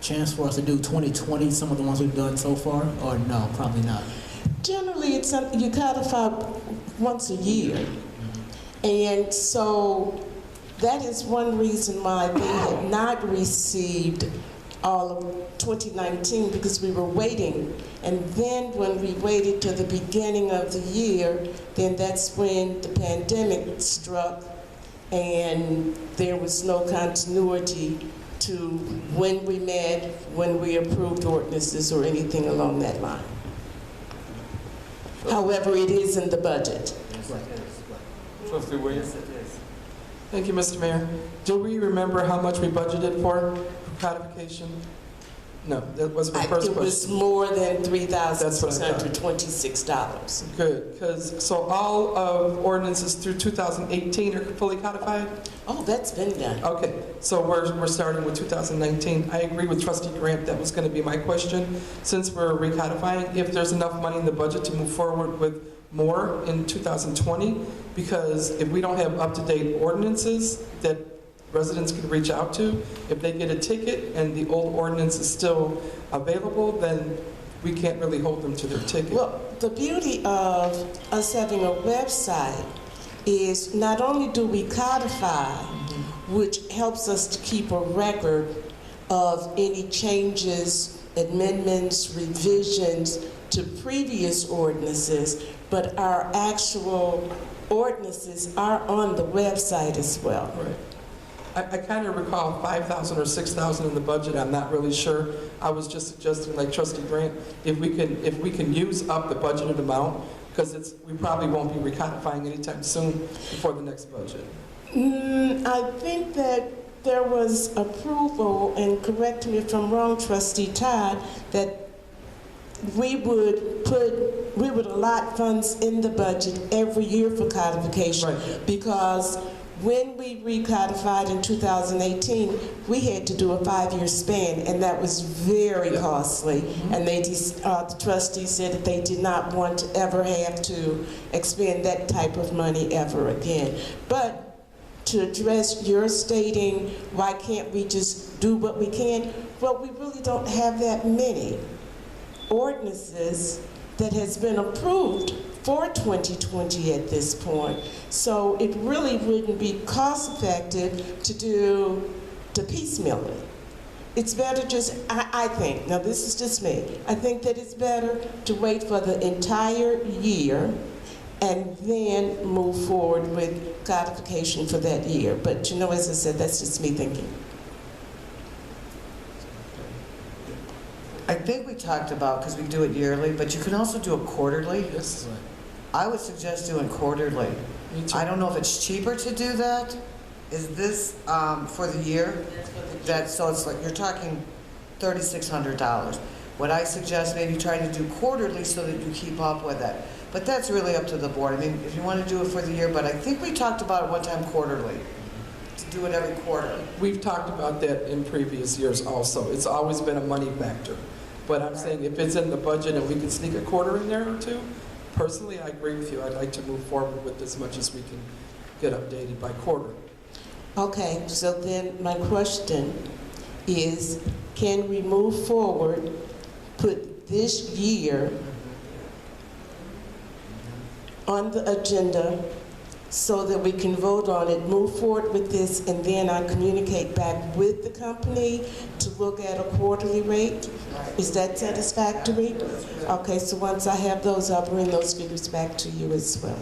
Speaker 8: chance for us to do 2020, some of the ones we've done so far, or no, probably not?
Speaker 9: Generally, it's something you codify once a year. And so that is one reason why they had not received all of 2019, because we were waiting. And then when we waited to the beginning of the year, then that's when the pandemic struck and there was no continuity to when we met, when we approved ordinances or anything along that line. However, it is in the budget.
Speaker 1: Trustee Williams?
Speaker 7: Thank you, Mr. Mayor. Do we remember how much we budgeted for codification? No, that wasn't my first
Speaker 9: It was
Speaker 7: question.
Speaker 9: more than
Speaker 7: That's what I thought.
Speaker 9: $3,626.
Speaker 7: Good, because, so all of ordinances through 2018 are fully codified?
Speaker 9: Oh, that's been done.
Speaker 7: Okay, so we're starting with 2019. I agree with Trustee Grant, that was going to be my question. Since we're recodifying, if there's enough money in the budget to move forward with more in 2020, because if we don't have up-to-date ordinances that residents can reach out to, if they get a ticket and the old ordinance is still available, then we can't really hold them to their ticket.
Speaker 9: Well, the beauty of us having a website is not only do we codify, which helps us to keep a record of any changes, amendments, revisions to previous ordinances, but our actual ordinances are on the website as well.
Speaker 7: Right. I kind of recall 5,000 or 6,000 in the budget. I'm not really sure. I was just suggesting, like Trustee Grant, if we can use up the budgeted amount, because we probably won't be recodifying anytime soon before the next budget.
Speaker 9: I think that there was approval, and correct me if I'm wrong, Trustee Todd, that we would allot funds in the budget every year for codification.
Speaker 7: Right.
Speaker 9: Because when we recodified in 2018, we had to do a 5-year span, and that was very costly. And the trustees said that they did not want to ever have to expend that type of money ever again. But to address your stating, why can't we just do what we can? Well, we really don't have that many ordinances that has been approved for 2020 at this point. So it really wouldn't be cost effective to piecemeal it. It's better just, I think, now this is just me, I think that it's better to wait for the entire year and then move forward with codification for that year. But as I said, that's just me thinking.
Speaker 10: I think we talked about, because we do it yearly, but you can also do it quarterly.
Speaker 7: Yes.
Speaker 10: I would suggest doing quarterly.
Speaker 7: Me too.
Speaker 10: I don't know if it's cheaper to do that. Is this for the year? So it's like, you're talking $3,600. Would I suggest maybe trying to do quarterly so that you keep up with it? But that's really up to the board. I mean, if you want to do it for the year, but I think we talked about it one time quarterly, to do it every quarter.
Speaker 7: We've talked about that in previous years also. It's always been a money factor. But I'm saying if it's in the budget and we can sneak a quarter in there or two, personally, I agree with you. I'd like to move forward with as much as we can get updated by quarter.
Speaker 9: Okay, so then my question is, can we move forward, put this year on the agenda so that we can vote on it, move forward with this, and then I communicate back with the company to look at a quarterly rate? Is that satisfactory? Okay, so once I have those, I'll bring those figures back to you as well.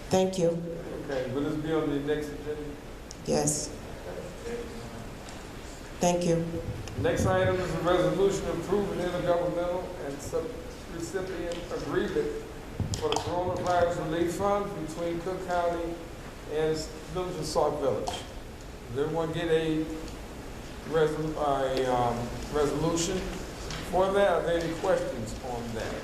Speaker 9: Thank you.
Speaker 1: Okay, will this be on the next agenda?
Speaker 9: Yes. Thank you.
Speaker 1: Next item is a resolution approving intergovernmental and subrecipient agreement for the coronavirus relief fund between Cook County and Village of Sauk Village. Does everyone get a resolution for that? Are there any questions on that?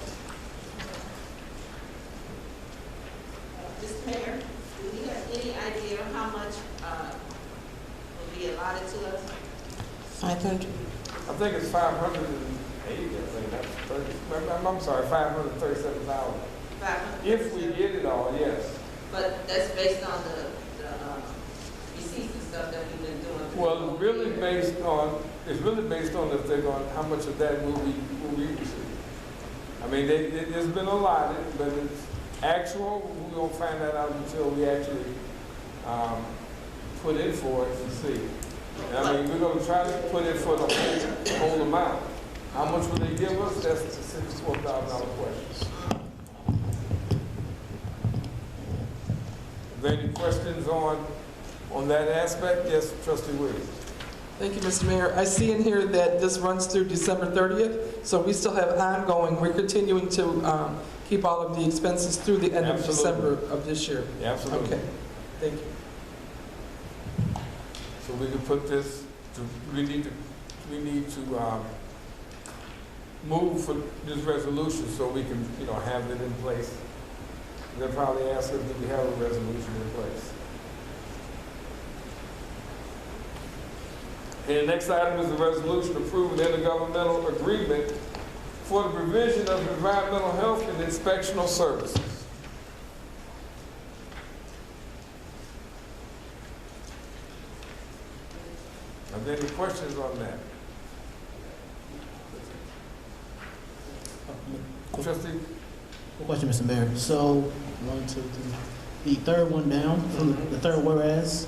Speaker 2: Mr. Mayor, do you have any idea how much will be allotted to us?
Speaker 9: 500.
Speaker 1: I think it's 580. I think that's 30. I'm sorry, $537. If we get it all, yes.
Speaker 2: But that's based on the receipts and stuff that we've been doing.
Speaker 1: Well, it's really based on it's really based on if they're going, how much of that will we receive. I mean, it's been allotted, but it's actual, we won't find that out until we actually put in for it and see. And I mean, we're going to try to put in for the whole amount. How much will they give us? That's the $64,000 question. Are there any questions on that aspect? Yes, Trustee Williams.
Speaker 7: Thank you, Mr. Mayor. I see in here that this runs through December 30th, so we still have ongoing. We're continuing to keep all of the expenses through the end of December of this year.
Speaker 1: Yeah, absolutely.
Speaker 7: Okay, thank you.
Speaker 1: So we can put this, we need to move for this resolution so we can, have it in place. They'll probably ask us, do we have a resolution in place? And the next item is the resolution approving intergovernmental agreement for the provision of environmental health and inspectional services. Are there any questions on that? Trustee?
Speaker 8: Quick question, Mr. Mayor. So, 1, 2, 3. The third one down, from the third whereas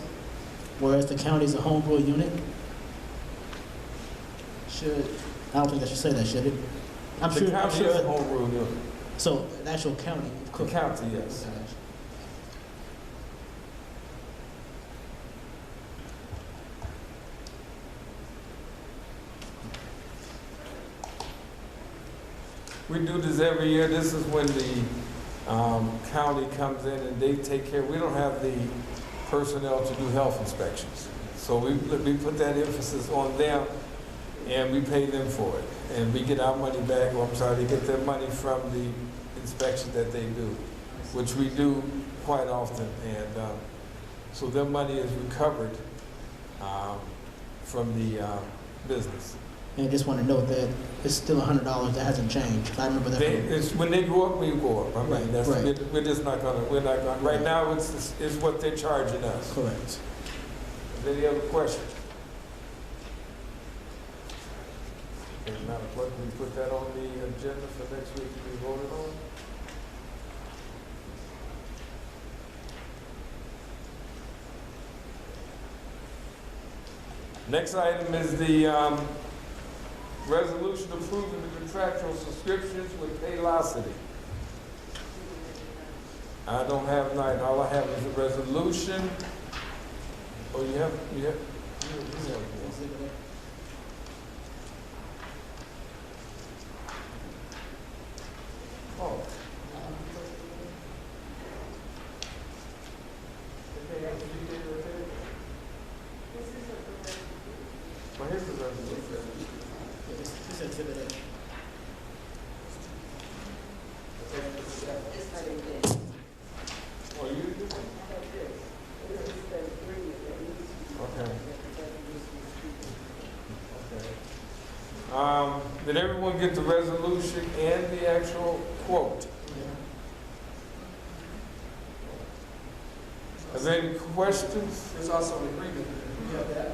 Speaker 8: the county is a home rule unit. I don't think I should say that, should it? I'm
Speaker 1: The county is a home rule unit.
Speaker 8: So, the actual county.
Speaker 1: The county, yes. We do this every year. This is when the county comes in and they take care. We don't have the personnel to do health inspections. So we put that emphasis on them and we pay them for it. And we get our money back, they get their money from the inspection that they do, which we do quite often. And so their money is recovered from the business.
Speaker 8: And I just want to note that it's still $100. That hasn't changed. I remember that.
Speaker 1: It's when they go up, we go up. I mean, that's,
Speaker 8: right.
Speaker 1: We're just not gonna. Right now, it's what they're charging us.
Speaker 8: Correct.
Speaker 1: Any other questions? Okay, Madam Clerk, we put that on the agenda for next week to be voted on. Next item is the resolution approving the contractual subscriptions with Paylocity. I don't have none. All I have is a resolution. Oh, you have. Oh. Well, here's the resolution.
Speaker 8: This is exhibit A.
Speaker 1: Oh, you do? Okay. Did everyone get the resolution and the actual quote? Are there any questions?
Speaker 7: There's also an agreement. You have that?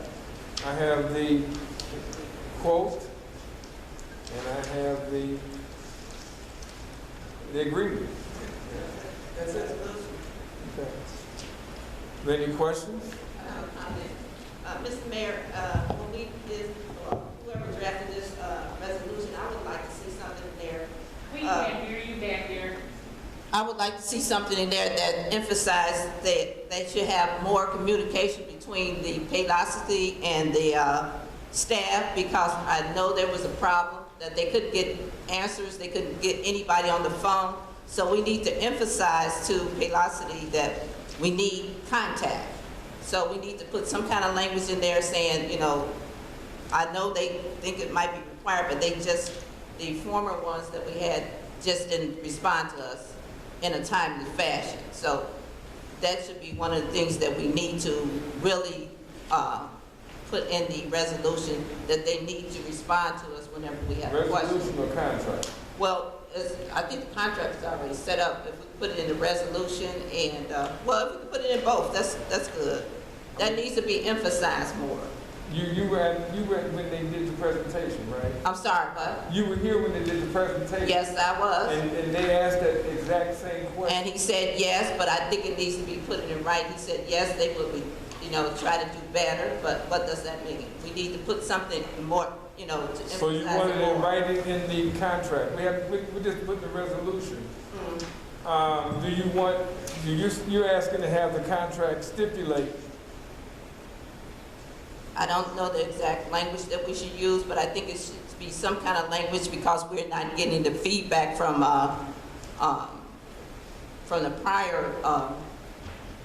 Speaker 1: I have the quote and I have the agreement.
Speaker 7: That's it.
Speaker 1: Okay. Are there any questions?
Speaker 2: I have a comment. Mr. Mayor, when we did, whoever drafted this resolution, I would like to see something there.
Speaker 11: We can't hear you back there.
Speaker 2: I would like to see something in there that emphasized that they should have more communication between the Paylocity and the staff, because I know there was a problem that they couldn't get answers, they couldn't get anybody on the phone. So we need to emphasize to Paylocity that we need contact. So we need to put some kind of language in there saying, I know they think it might be required, but the former ones that we had just didn't respond to us in a timely fashion. So that should be one of the things that we need to really put in the resolution, that they need to respond to us whenever we have a question.
Speaker 1: Resolution or contract?
Speaker 2: Well, I think the contract is already set up. If we put it in the resolution and, if we can put it in both, that's good. That needs to be emphasized more.
Speaker 1: You were when they did the presentation, right?
Speaker 2: I'm sorry, but,
Speaker 1: You were here when they did the presentation?
Speaker 2: yes, I was.
Speaker 1: And they asked that exact same question?
Speaker 2: And he said yes, but I think it needs to be put in writing. He said yes, they would be, try to do better, but what does that mean? We need to put something more, to emphasize
Speaker 1: So you wanted
Speaker 2: it
Speaker 1: it
Speaker 2: more.
Speaker 1: writing in the contract? We just put the resolution. Do you want, you're asking to have the contract stipulate?
Speaker 2: I don't know the exact language that we should use, but I think it should be some kind of language because we're not getting the feedback from the prior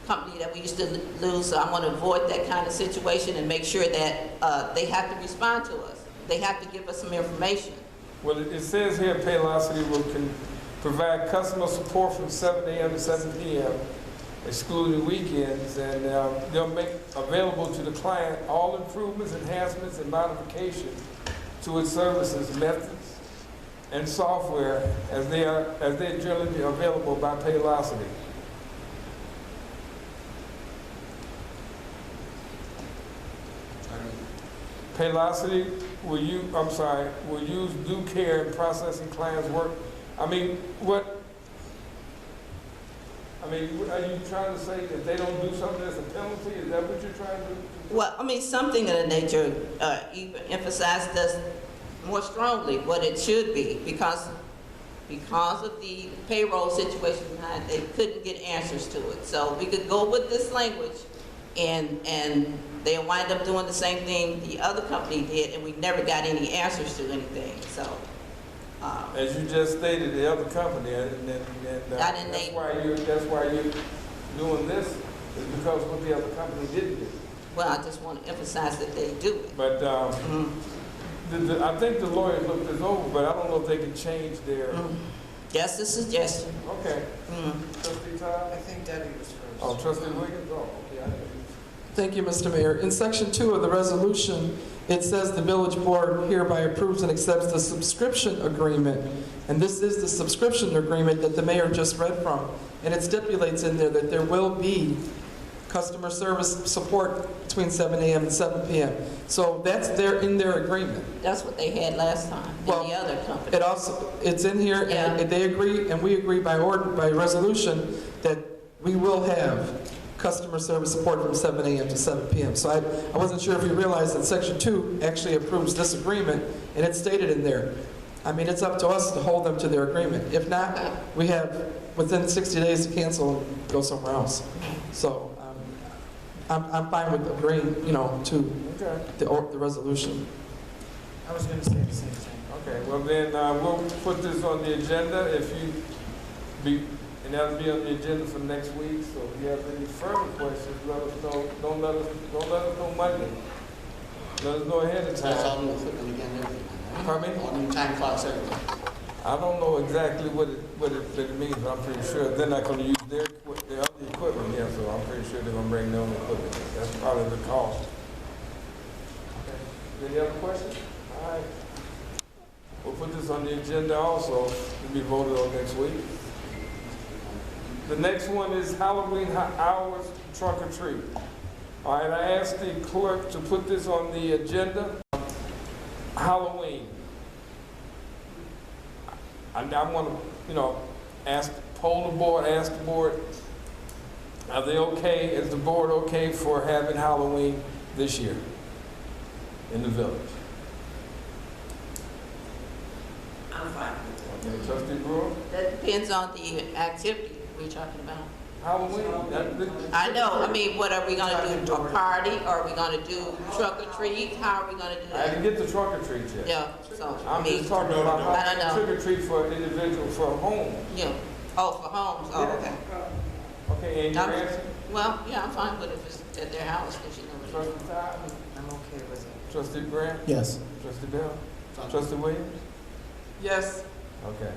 Speaker 2: company that we used to lose. So I want to avoid that kind of situation and make sure that they have to respond to us. They have to give us some information.
Speaker 1: Well, it says here Paylocity can provide customer support from 7 a.m. to 7 p.m., excluding weekends, and they'll make available to the client all improvements, enhancements, and modifications to its services, methods, and software as they're generally available by Paylocity. Paylocity will use due care in processing clients' work. Are you trying to say that they don't do something as a penalty? Is that what you're trying to do?
Speaker 2: Well, something of the nature, even emphasize this more strongly, what it should be, because of the payroll situation behind, they couldn't get answers to it. So we could go with this language, and they'll wind up doing the same thing the other company did, and we never got any answers to anything. So.
Speaker 1: As you just stated, the other company, that's why you're doing this, is because what the other company didn't do.
Speaker 2: Well, I just want to emphasize that they do it.
Speaker 1: But I think the lawyers looked this over, but I don't know if they can change their.
Speaker 2: Just a suggestion.
Speaker 1: Okay. Trustee Todd?
Speaker 10: I think Debbie was first.
Speaker 1: Oh, Trustee Williams? Oh, okay.
Speaker 7: Thank you, Mr. Mayor. In section 2 of the resolution, it says the village board hereby approves and accepts the subscription agreement. And this is the subscription agreement that the mayor just read from. And it stipulates in there that there will be customer service support between 7 a.m. and 7 p.m. So that's there in their agreement.
Speaker 2: That's what they had last time in the other company.
Speaker 7: It's in here,
Speaker 2: Yeah.
Speaker 7: and they agree, and we agree by resolution that we will have customer service support from 7 a.m. to 7 p.m. So I wasn't sure if you realized that Section 2 actually approves this agreement, and it's stated in there. It's up to us to hold them to their agreement. If not, we have within 60 days to cancel and go somewhere else. So I'm fine with agreeing, to the resolution.
Speaker 10: I was going to say the same thing.
Speaker 1: Okay, well then, we'll put this on the agenda and that'll be on the agenda for next week. So if you have any further questions, let us know. Don't let us know Monday. Let us know ahead of
Speaker 3: That's all
Speaker 1: time.
Speaker 3: new equipment again, everything.
Speaker 1: Pardon me?
Speaker 3: All new time clocks, everything.
Speaker 1: I don't know exactly what it means, but I'm pretty sure they're not going to use their other equipment here, so I'm pretty sure they're going to bring their own equipment. That's part of the cost. Okay. Any other questions? All right. We'll put this on the agenda also to be voted on next week. The next one is Halloween hours trunk or treat. All right, I asked the clerk to put this on the agenda. Halloween. I want to, ask the board, are they okay? Is the board okay for having Halloween this year in the village?
Speaker 2: I'm fine.
Speaker 1: Okay, Trustee Brewer?
Speaker 2: That depends on the activity we're talking about.
Speaker 1: Halloween?
Speaker 2: I know. What are we going to do? A party? Or are we going to do trunk or treat? How are we going to do
Speaker 1: I
Speaker 2: that?
Speaker 1: didn't get the trunk or treat yet.
Speaker 2: Yeah. So
Speaker 1: I'm just talking about
Speaker 2: I don't know.
Speaker 1: trick or treat for individual, for a home.
Speaker 2: Yeah. Oh, for homes. Oh, okay.
Speaker 1: Okay, and your answer?
Speaker 2: Well, yeah, I'm fine with it if it's at their house, because you know what it is.
Speaker 1: Trustee Todd?
Speaker 10: I'm okay with it.
Speaker 1: Trustee Grant?
Speaker 8: Yes.
Speaker 1: Trustee Bell? Trustee Williams?
Speaker 7: Yes.
Speaker 1: Okay.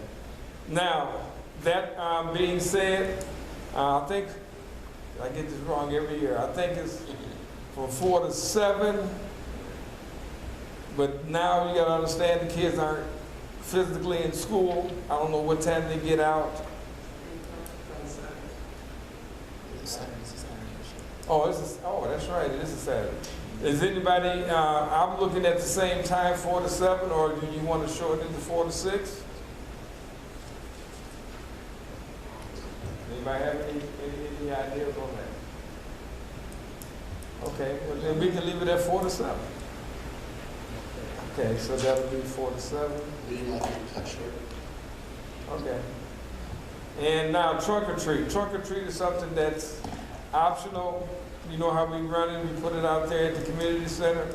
Speaker 1: Now, that being said, I think, I get this wrong every year, I think it's from 4 to 7, but now you gotta understand the kids aren't physically in school. I don't know what time they get out. Oh, that's right, it is a Saturday. Is anybody, I'm looking at the same time, 4 to 7, or do you want to shorten it to 4 to 6? Anybody have any ideas on that? Okay, well then we can leave it at 4 to 7. Okay, so that'll be 4 to 7. Okay. And now trunk or treat. Trunk or treat is something that's optional. You know how we run it, we put it out there at the community center.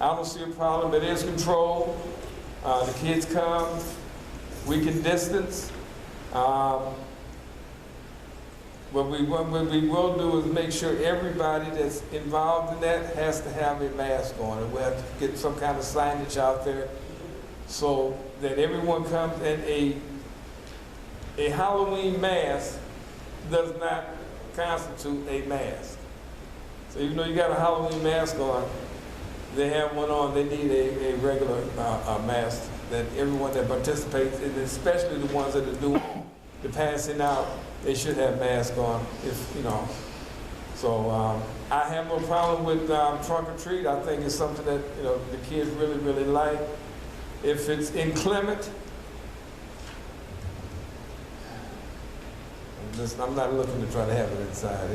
Speaker 1: I don't see a problem, it is controlled. The kids come, we can distance. What we will do is make sure everybody that's involved in that has to have a mask on. And we'll have to get some kind of signage out there so that everyone comes, and a Halloween mask does not constitute a mask. So even though you got a Halloween mask on, they have one on, they need a regular mask that everyone that participates, and especially the ones that are doing the passing out, they should have masks on, if, you know. So I have no problem with trunk or treat. I think it's something that, you know, the kids really, really like. If it's inclement, I'm not looking to try to have it inside.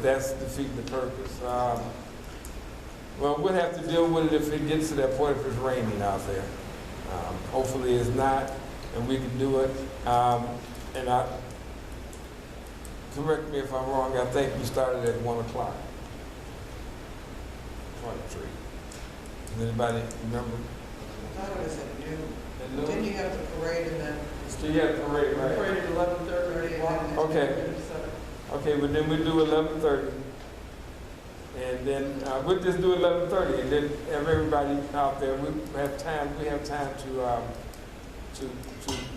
Speaker 1: That's defeating the purpose. Well, we'll have to deal with it if it gets to that point, if it's raining out there. Hopefully it's not, and we can do it. And correct me if I'm wrong, I think we started at 1 o'clock. Trunk or treat. Does anybody remember?
Speaker 10: I thought it was at noon. Didn't you have the parade and then?
Speaker 1: So you had the parade, right?
Speaker 7: Parade at 11:30.
Speaker 1: Okay. Okay, but then we do 11:30. And then we'll just do 11:30, and then have everybody out there. We have time to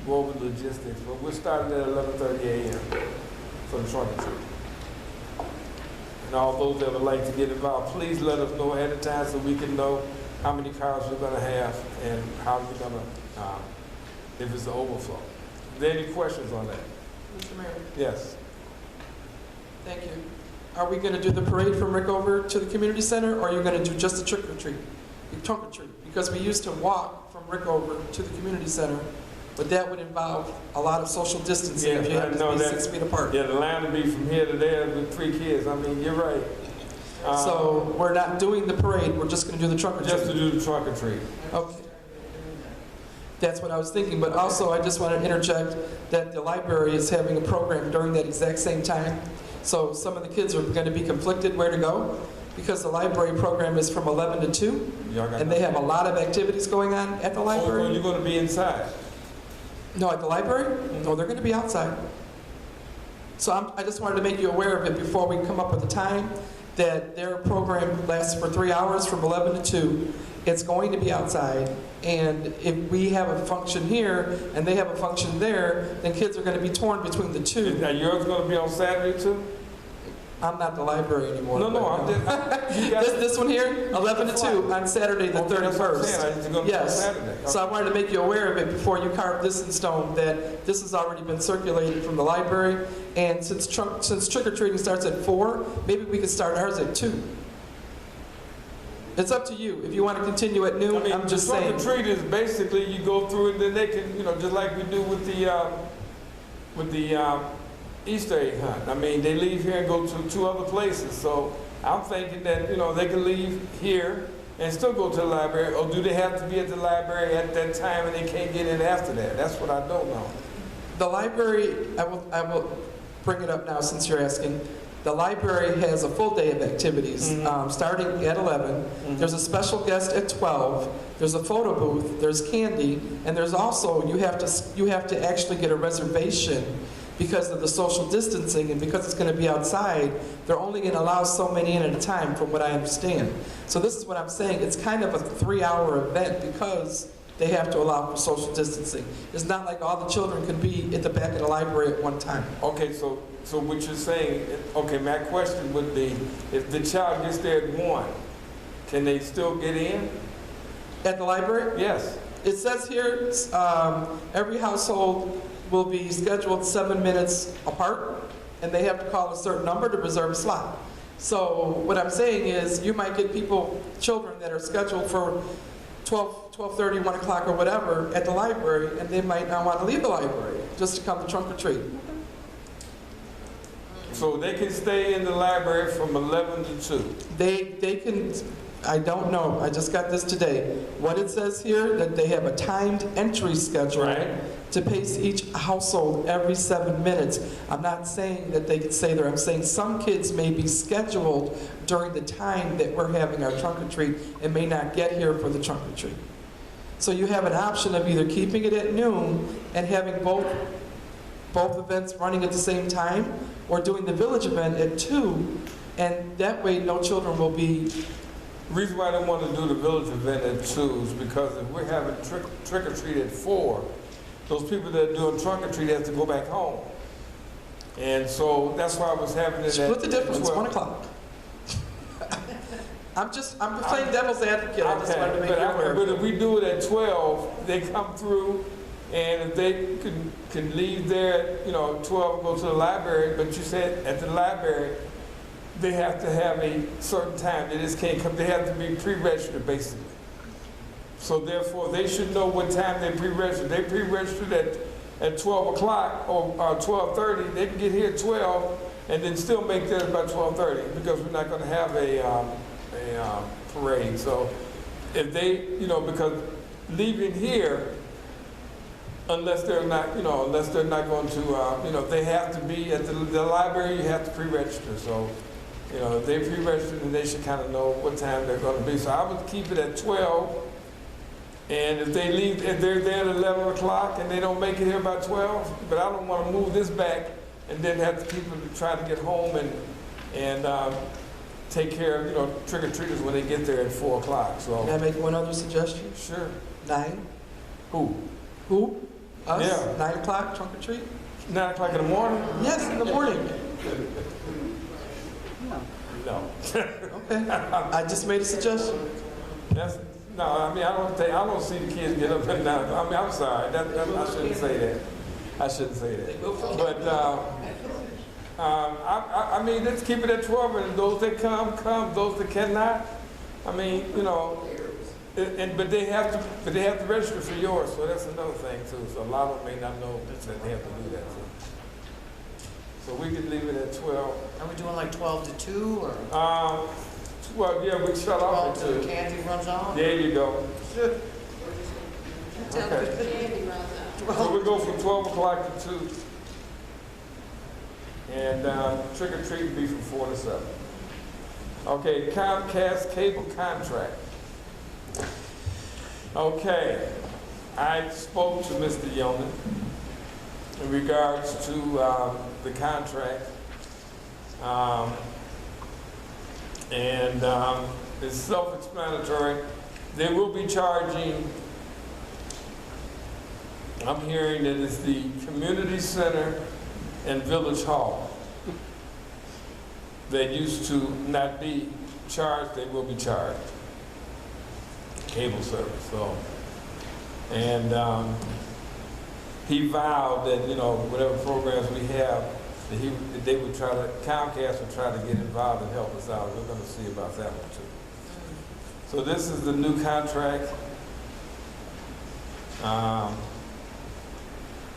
Speaker 1: go over the logistics. But we'll start at 11:30 a.m. for the trunk or treat. And all those that would like to get involved, please let us know ahead of time so we can know how many cars we're going to have and how we're going to, if it's an overflow. Are there any questions on that?
Speaker 7: Mr. Mayor.
Speaker 1: Yes.
Speaker 7: Thank you. Are we going to do the parade from Rickover to the community center, or are you going to do just the trick or treat, the trunk or treat? Because we used to walk from Rickover to the community center, but that would involve a lot of social distancing if you have to be 6 feet apart.
Speaker 1: Yeah, the line would be from here to there with 3 kids. I mean, you're right.
Speaker 7: So we're not doing the parade, we're just going to do the trunk or treat?
Speaker 1: Just to do the trunk or treat.
Speaker 7: Okay. That's what I was thinking, but also I just want to interject that the library is having a program during that exact same time. So some of the kids are going to be conflicted where to go, because the library program is from 11 to 2, and they have a lot of activities going on at the library.
Speaker 1: Oh, you're going to be inside?
Speaker 7: No, at the library? No, they're going to be outside. So I just wanted to make you aware of it before we come up with a time, that their program lasts for 3 hours from 11 to 2. It's going to be outside, and if we have a function here and they have a function there, then kids are going to be torn between the two.
Speaker 1: Now yours going to be on Saturday too?
Speaker 7: I'm not the library anymore.
Speaker 1: No, I'm just...
Speaker 7: this one here, 11 to 2 on Saturday the 31st. Yes.
Speaker 1: Okay.
Speaker 7: So I wanted to make you aware of it before you carve this in stone, that this has already been circulated from the library, and since trick-or-treating starts at 4, maybe we could start ours at 2. It's up to you. If you want to continue at noon, I'm just saying.
Speaker 1: The trunk or treat is basically you go through it, and then they can, you know, just like we do with the Easter egg hunt. I mean, they leave here and go to 2 other places. So I'm thinking that, you know, they can leave here and still go to the library, or do they have to be at the library at that time and they can't get in after that? That's what I don't know.
Speaker 7: The library, I will bring it up now since you're asking. The library has a full day of activities, starting at 11. There's a special guest at 12. There's a photo booth. There's candy, and there's also you have to actually get a reservation because of the social distancing, and because it's going to be outside. They're only going to allow so many in at a time, from what I understand. So this is what I'm saying. It's kind of a 3-hour event because they have to allow for social distancing. It's not like all the children can be at the back of the library at one time.
Speaker 1: Okay, so what you're saying, okay, my question would be, if the child gets there at 1, can they still get in?
Speaker 7: At the library?
Speaker 1: Yes.
Speaker 7: It says here, every household will be scheduled 7 minutes apart, and they have to call a certain number to reserve a slot. So what I'm saying is, you might get children that are scheduled for 12:30, 1 o'clock or whatever at the library, and they might not want to leave the library just to come to trunk or treat.
Speaker 1: So they can stay in the library from 11 to 2.
Speaker 7: They can, I don't know, I just got this today. What it says here, that they have a timed entry schedule to pace each household every 7 minutes. I'm not saying that they can stay there. I'm saying some kids may be scheduled during the time that we're having our trunk or treat and may not get here for the trunk or treat. So you have an option of either keeping it at noon and having both events running at the same time, or doing the village event at 2, and that way no children will be.
Speaker 1: The reason why I don't want to do the village event at 2 is because if we're having trick or treat at 4, those people that are doing trunk or treat have to go back home. And so that's why I was having it at
Speaker 7: Split the difference,
Speaker 1: 12.
Speaker 7: 1 o'clock. I'm playing devil's advocate. I just wanted to make you aware.
Speaker 1: But if we do it at 12, they come through, and if they can leave there, 12 and go to the library, but you said at the library, they have to have a certain time. They just can't come. They have to be pre-registered, basically. So therefore, they should know what time they pre-registered. They pre-registered at 12 o'clock or 12:30. They can get here at 12 and then still make theirs by 12:30, because we're not going to have a parade. So if they, because leaving here, unless they're not going to, they have to be at the library. You have to pre-register. So, if they pre-registered, then they should kind of know what time they're going to be. So I would keep it at 12. And if they're there at 11 o'clock and they don't make it here by 12, but I don't want to move this back and then have the people try to get home and take care of, trick-or-treaters when they get there at 4 o'clock. So.
Speaker 7: Can I make one other suggestion?
Speaker 1: Sure.
Speaker 7: 9?
Speaker 1: Who?
Speaker 7: Us?
Speaker 1: Yeah.
Speaker 7: 9 o'clock, trunk or treat?
Speaker 1: 9 o'clock in the morning?
Speaker 7: Yes, in the morning.
Speaker 1: No.
Speaker 7: Okay. I just made a suggestion.
Speaker 1: I don't see the kids get up at 9 o'clock. I'm sorry. I shouldn't say that. But, let's keep it at 12, and those that come, those that cannot. But they have to register for yours, so that's another thing too. So a lot of them may not know that they have to do that too. So we could leave it at 12.
Speaker 10: Are we doing like 12 to 2 or?
Speaker 1: Well, yeah, we shut off at 2.
Speaker 10: 12 till the candy runs out?
Speaker 1: There you go. Okay. So we go from 12 o'clock to 2. And trick or treat will be from 4 to 7. Okay, Comcast cable contract. Okay, I spoke to Mr. Yeoman in regards to the contract. It's self-explanatory. They will be charging, I'm hearing that it's the community center and village hall. They used to not be charged, they will be charged. Cable service, so. And he vowed that, whatever programs we have, that they would Comcast would try to get involved and help us out. We're going to see about that one too. So this is the new contract. Are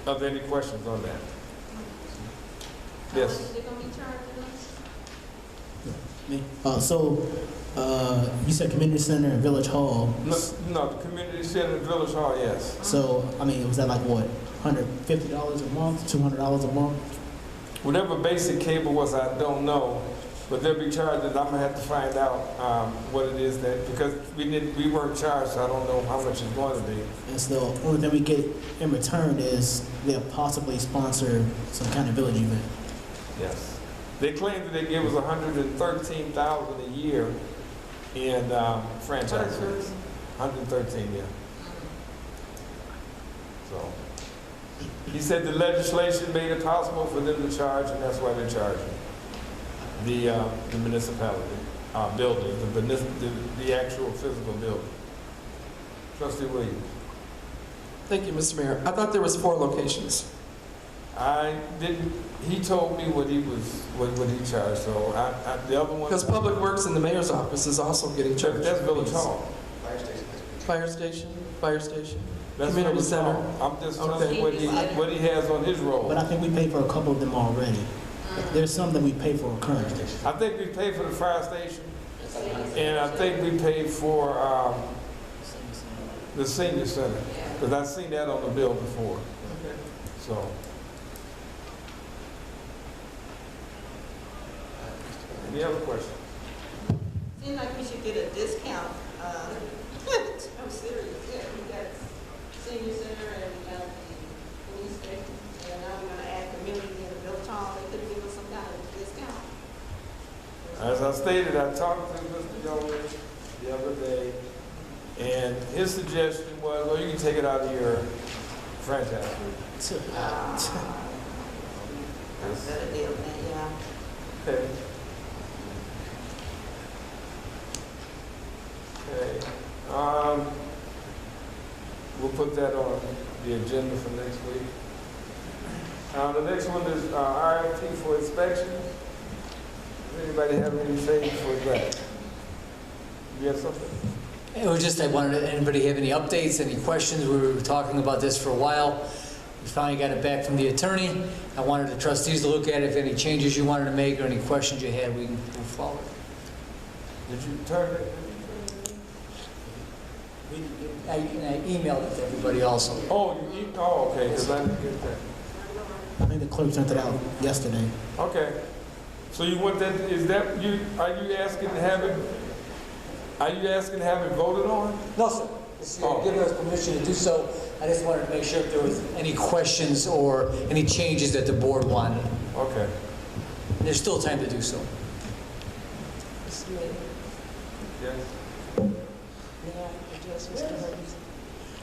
Speaker 1: there any questions on that? Yes.
Speaker 2: How much are they going to be charging us?
Speaker 8: You said community center and village hall.
Speaker 1: No, the community center and village hall, yes.
Speaker 8: So, was that like what, $150 a month, $200 a month?
Speaker 1: Whatever basic cable was, I don't know, but they'll be charged, and I'm gonna have to find out what it is because we weren't charged, so I don't know how much it's going to be.
Speaker 8: And so the only thing we get in return is they'll possibly sponsor some kind of village event.
Speaker 1: Yes. They claim that they give us $113,000 a year in franchise fees. 113, yeah. So. He said the legislation made it possible for them to charge, and that's why they're charging the municipality building, the actual physical building. Trustee Williams.
Speaker 7: Thank you, Mr. Mayor. I thought there was 4 locations.
Speaker 1: I didn't, he told me what he charged, so the other one.
Speaker 7: Because Public Works in the mayor's office is also getting charged.
Speaker 1: That's Village Hall.
Speaker 7: Fire station,
Speaker 1: That's
Speaker 7: community
Speaker 1: Village
Speaker 7: center.
Speaker 1: Hall. I'm just telling
Speaker 2: Okay.
Speaker 1: you what he has on his roll.
Speaker 8: But I think we paid for a couple of them already. There's some that we pay for currently.
Speaker 1: I think we paid for the fire station, and I think we paid for the senior center, because I've seen that on the bill before. So. Any other questions?
Speaker 2: Seems like we should get a discount. I'm serious, yeah, we got senior center and we got the police station, and now we're gonna add community in the village hall, they could give us some kind of discount.
Speaker 1: As I stated, I talked to Mr. Jones the other day, and his suggestion was, well, you can take it out of your franchise.
Speaker 2: Better deal than that, yeah.
Speaker 1: Okay. Okay. We'll put that on the agenda for next week. The next one is RFP for inspection. Does anybody have anything for that? You have something?
Speaker 4: It was just, I wanted, anybody have any updates, any questions? We were talking about this for a while. We finally got it back from the attorney. I wanted the trustees to look at it. If any changes you wanted to make or any questions you had, we can move forward.
Speaker 1: Did you turn it?
Speaker 4: I emailed it to everybody also.
Speaker 1: Oh, okay, because I didn't get that.
Speaker 8: I think the clerk sent it out yesterday.
Speaker 1: Okay. So you want that, are you asking to have it voted on?
Speaker 4: No, sir. You're giving us permission to do so. I just wanted to make sure if there was any questions or any changes that the board wanted.
Speaker 1: Okay.
Speaker 4: There's still time to do so.
Speaker 1: Yes.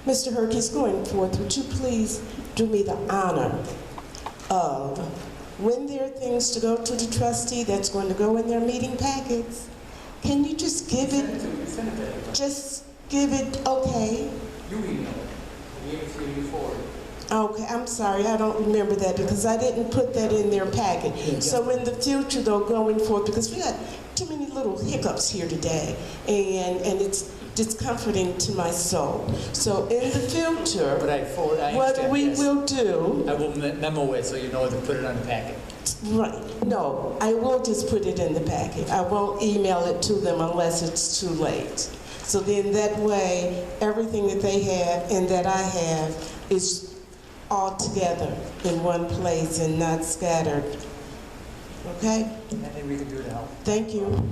Speaker 9: Mr. Herkes, going forth, would you please do me the honor of, when there are things to go to the trustee that's going to go in their meeting packets, can you just give it, okay?
Speaker 4: You email it. We gave it to you forward.
Speaker 9: Okay, I'm sorry, I don't remember that because I didn't put that in their packet. So in the future though, going forth, because we got too many little hiccups here today, and it's discomforting to my soul. So in the future, what we will do...
Speaker 4: I will memo it so you know to put it on the packet.
Speaker 9: Right, no, I will just put it in the packet. I won't email it to them unless it's too late. So then that way, everything that they have and that I have is all together in one place and not scattered. Okay?
Speaker 4: Anything we can do to help.
Speaker 9: Thank you.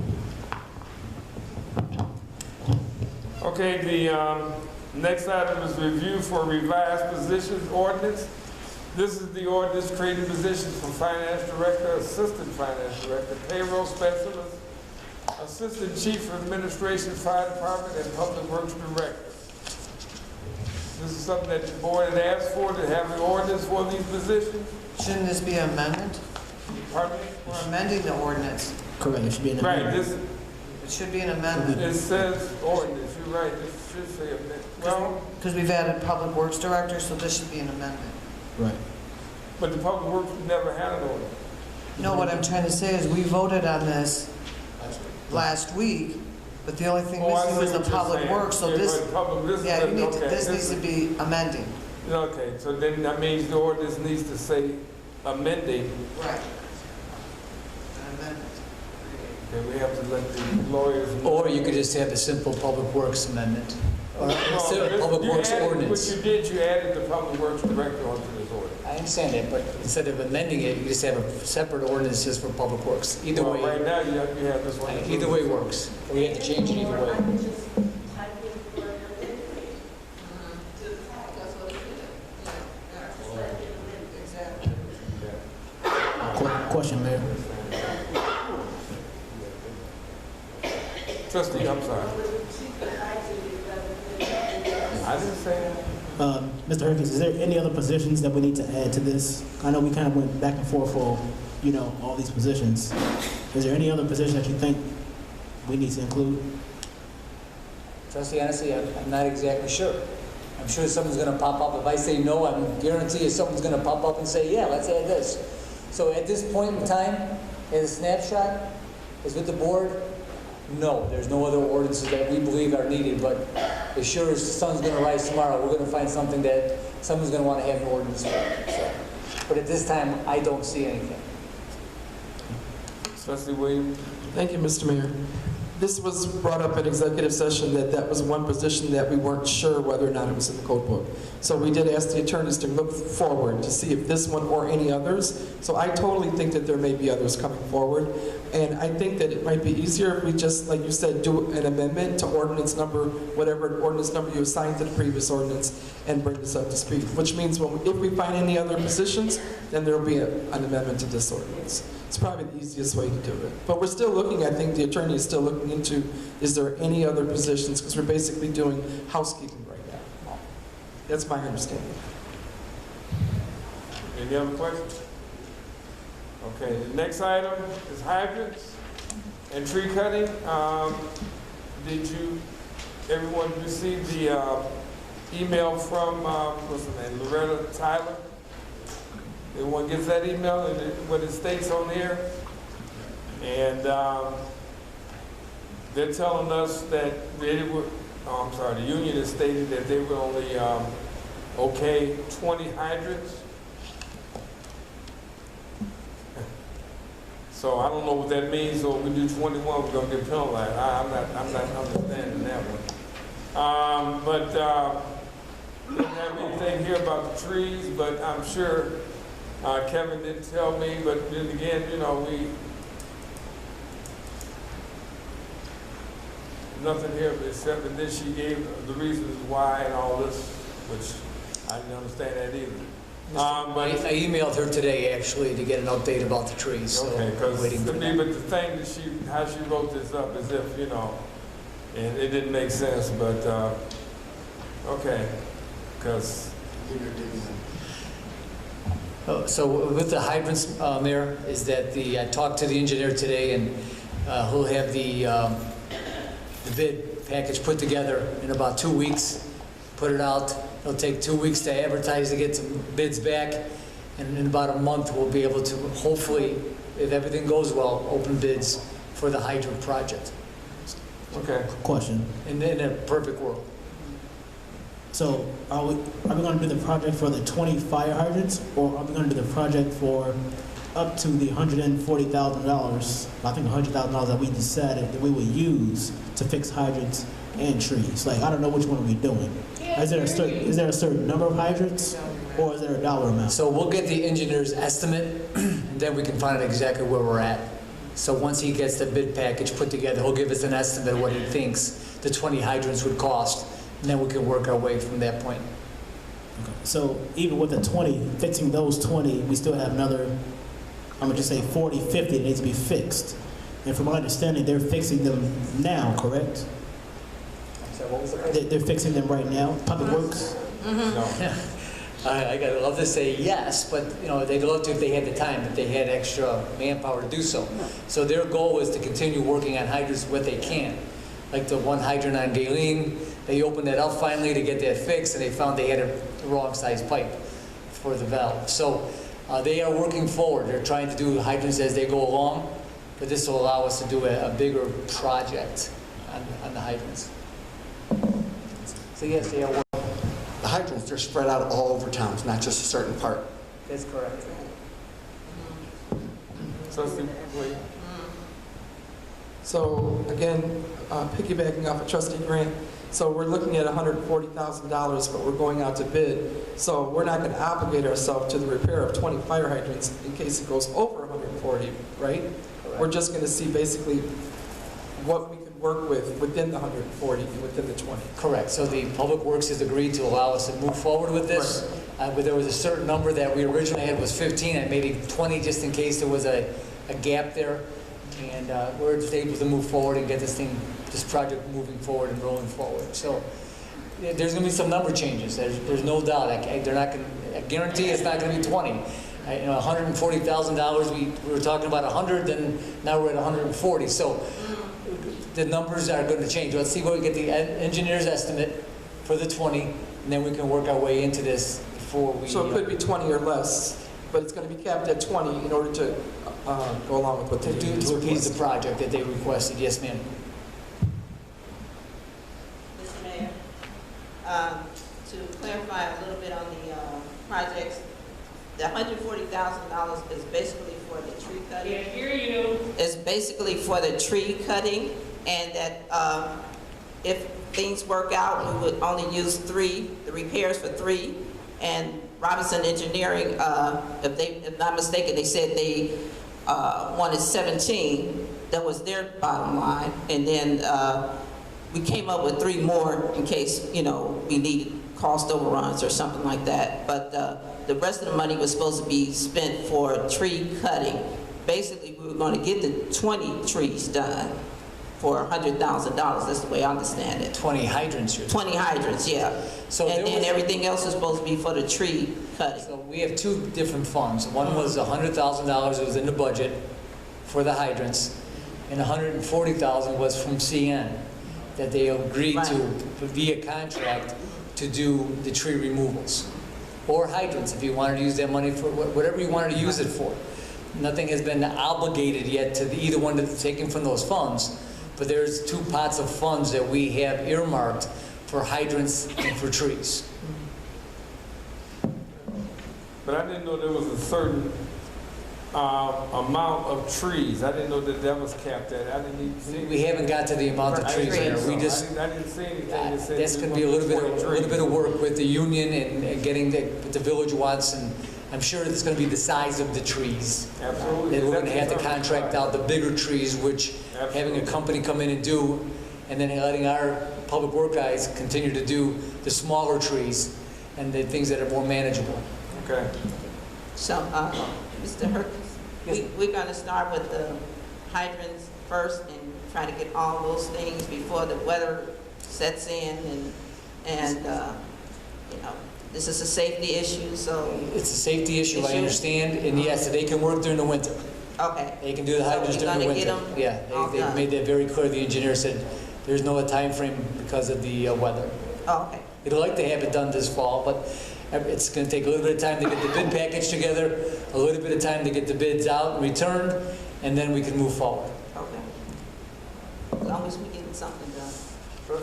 Speaker 1: Okay, the next item is review for revised positions ordinance. This is the ordinance creating positions for finance director, assistant finance director, payroll specialist, assistant chief of administration, fire department, and public works director. This is something that the board had asked for, to have the ordinance for these positions.
Speaker 10: Shouldn't this be an amendment?
Speaker 1: Pardon me?
Speaker 10: We're amending the ordinance.
Speaker 8: Correct, it should be an
Speaker 1: Right,
Speaker 8: amendment.
Speaker 10: It should be an amendment.
Speaker 1: it says ordinance, you're right, this should say amendment. Well,
Speaker 10: Because we've added public works director, so this should be an amendment.
Speaker 8: Right.
Speaker 1: but the public works never had an ordinance.
Speaker 10: No, what I'm trying to say is we voted on this last week, but the only thing
Speaker 1: Oh, I
Speaker 10: missing
Speaker 1: see
Speaker 10: was the
Speaker 1: what you're
Speaker 10: public
Speaker 1: saying.
Speaker 10: works, so
Speaker 1: Yeah,
Speaker 10: this,
Speaker 1: but public-
Speaker 10: yeah, you need to,
Speaker 1: okay,
Speaker 10: this needs to be amending.
Speaker 1: Okay, so then that means the ordinance needs to say amending.
Speaker 10: Right. An amendment.
Speaker 1: Okay, we have to let the lawyers know.
Speaker 4: Or you could just have a simple Public Works amendment. Or
Speaker 1: No,
Speaker 4: instead of
Speaker 1: this-
Speaker 4: Public
Speaker 1: you
Speaker 4: Works
Speaker 1: added-
Speaker 4: ordinance.
Speaker 1: What you did, you added the public works director onto this ordinance.
Speaker 4: I understand that, but instead of amending it, you just have a separate ordinance just for Public Works. Either
Speaker 1: Well, right
Speaker 4: way,
Speaker 1: now, you have this one.
Speaker 4: either way works. We have to change it either way.
Speaker 8: Question, Mayor.
Speaker 1: Trustee, I'm sorry. I didn't say that.
Speaker 8: Mr. Herkins, is there any other positions that we need to add to this? I know we kind of went back and forth for, all these positions. Is there any other position that you think we need to include?
Speaker 4: Trustee, honestly, I'm not exactly sure. I'm sure something's gonna pop up. If I say no, I'm guarantee you something's gonna pop up and say, yeah, let's add this. So at this point in time, as a snapshot, is with the board, no, there's no other ordinances that we believe are needed, but as sure as the sun's gonna rise tomorrow, we're gonna find something that someone's gonna wanna have an ordinance for. So, but at this time, I don't see anything.
Speaker 1: Trustee Williams?
Speaker 7: Thank you, Mr. Mayor. This was brought up in executive session that was one position that we weren't sure whether or not it was in the code book. So we did ask the attorneys to look forward to see if this one or any others. So I totally think that there may be others coming forward. And I think that it might be easier if we just, like you said, do an amendment to ordinance number, whatever ordinance number you assigned to the previous ordinance, and bring this up to speed. Which means if we find any other positions, then there will be an amendment to this ordinance. It's probably the easiest way to do it. But we're still looking, I think the attorney is still looking into, is there any other positions? Because we're basically doing housekeeping right now. That's my understanding.
Speaker 1: Any other questions? Okay, the next item is hydrants and tree cutting. Did everyone receive the email from, what's her name, Loretta Tyler? Everyone gets that email and what it states on here? And they're telling us that the union has stated that they were only okay 20 hydrants. So I don't know what that means. So if we do 21, we're gonna get penalized. I'm not understanding that one. Didn't have anything here about the trees, but I'm sure Kevin didn't tell me. But then again, nothing here except that then she gave the reasons why and all this, which I didn't understand that either.
Speaker 4: I emailed her today, actually, to get an update about the trees. So
Speaker 1: okay, because
Speaker 4: but the
Speaker 1: thing that how she wrote this up as if, and it didn't make sense, but, okay, because.
Speaker 4: So with the hydrants, Mayor, is that I talked to the engineer today, and he'll have the bid package put together in about 2 weeks, put it out. It'll take 2 weeks to advertise to get some bids back, and in about a month we'll be able to, hopefully, if everything goes well, open bids for the hydrant project.
Speaker 1: Okay.
Speaker 8: Question.
Speaker 4: In a perfect world.
Speaker 8: So are we going to do the project for the 20 fire hydrants, or are we going to do the project for up to the $140,000? I think $100,000 that we decided that we would use to fix hydrants and trees. Like, I don't know which one are we doing. Is there a certain number of hydrants, or is there a dollar amount?
Speaker 4: So we'll get the engineer's estimate, and then we can find out exactly where we're at. So once he gets the bid package put together, he'll give us an estimate of what he thinks the 20 hydrants would cost, and then we can work our way from that point.
Speaker 8: Okay. So even with the 20, fixing those 20, we still have another, I'm going to just say 40, 50 that needs to be fixed. And from my understanding, they're fixing them now, correct?
Speaker 4: So what was the question?
Speaker 8: They're fixing them right now, Public Works?
Speaker 1: No.
Speaker 4: I gotta love to say yes, but they'd love to if they had the time, if they had extra manpower to do so. So their goal is to continue working on hydrants what they can. Like the one hydrant on Galen, they opened that up finally to get that fixed, and they found they had a wrong size pipe for the valve. So they are working forward. They're trying to do hydrants as they go along, but this will allow us to do a bigger project on the hydrants. So yes, they are working.
Speaker 12: The hydrants, they're spread out all over town. It's not just a certain part.
Speaker 4: That's correct.
Speaker 1: Trustee Williams?
Speaker 7: So again, piggybacking off of Trustee Grant, so we're looking at $140,000, but we're going out to bid. So we're not going to obligate ourselves to the repair of 20 fire hydrants in case it goes over 140, right?
Speaker 4: Correct.
Speaker 7: We're just going to see basically what we can work with within the 140 and within the 20.
Speaker 4: Correct. So the Public Works has agreed to allow us to move forward with this. But there was a certain number that we originally had was 15, and maybe 20 just in case there was a gap there. And we're just able to move forward and get this project moving forward and rolling forward. So there's going to be some number changes. There's no doubt. I guarantee it's not going to be 20. $140,000. We were talking about 100, then now we're at 140. So the numbers are going to change. Let's see what we get the engineer's estimate for the 20, and then we can work our way into this before we...
Speaker 7: So it could be 20 or less, but it's going to be capped at 20 in order to go along with what
Speaker 4: To
Speaker 7: they
Speaker 4: do, to appease the project that they requested, yes, ma'am.
Speaker 2: Mr. Mayor, to clarify a little bit on the projects, the $140,000 is basically for the tree cutting.
Speaker 11: Can't hear you.
Speaker 2: It's basically for the tree cutting, and that if things work out, we would only use 3, the repairs for 3, and Robinson Engineering, if not mistaken, they said they wanted 17. That was their bottom line, and then we came up with 3 more in case, you know, we needed cost overruns or something like that. But the rest of the money was supposed to be spent for tree cutting. Basically, we were going to get the 20 trees done for $100,000. That's the way I understand it.
Speaker 4: 20 hydrants.
Speaker 2: 20 hydrants, yeah.
Speaker 4: So
Speaker 2: And then everything else is supposed to be for the tree cutting.
Speaker 4: So we have 2 different funds. One was $100,000 that was in the budget for the hydrants, and $140,000 was from CN that they agreed to via contract to do the tree removals or hydrants if you wanted to use that money for whatever you wanted to use it for. Nothing has been obligated yet to either one that's taken from those funds, but there's 2 pots of funds that we have earmarked for hydrants and for trees.
Speaker 1: But I didn't know there was a certain amount of trees. I didn't know that that was capped at. I didn't even see.
Speaker 4: We haven't got to the amount of trees there. We just,
Speaker 1: I didn't see anything that said.
Speaker 4: that's going to be a little bit of work with the union and getting what the village wants, and I'm sure it's going to be the size of the trees.
Speaker 1: Absolutely.
Speaker 4: Then we're going to have to contract out the bigger trees, which having a company come in and do, and then letting our public work guys continue to do the smaller trees and the things that are more manageable.
Speaker 1: Okay.
Speaker 2: So, Mr. Hercules, we're going to start with the hydrants first and try to get all those things before the weather sets in, and you know, this is a safety issue, so.
Speaker 4: It's a safety issue, I understand, and yes, they can work during the winter.
Speaker 2: Okay.
Speaker 4: They can do the hydrants during the winter. Yeah, they made that very clear. The engineer said there's no time frame because of the weather.
Speaker 2: Oh, okay.
Speaker 4: They'd like to have it done this fall, but it's going to take a little bit of time to get the bid package together, a little bit of time to get the bids out and returned, and then we can move forward.
Speaker 2: Okay. As long as we get something done.
Speaker 1: Sure.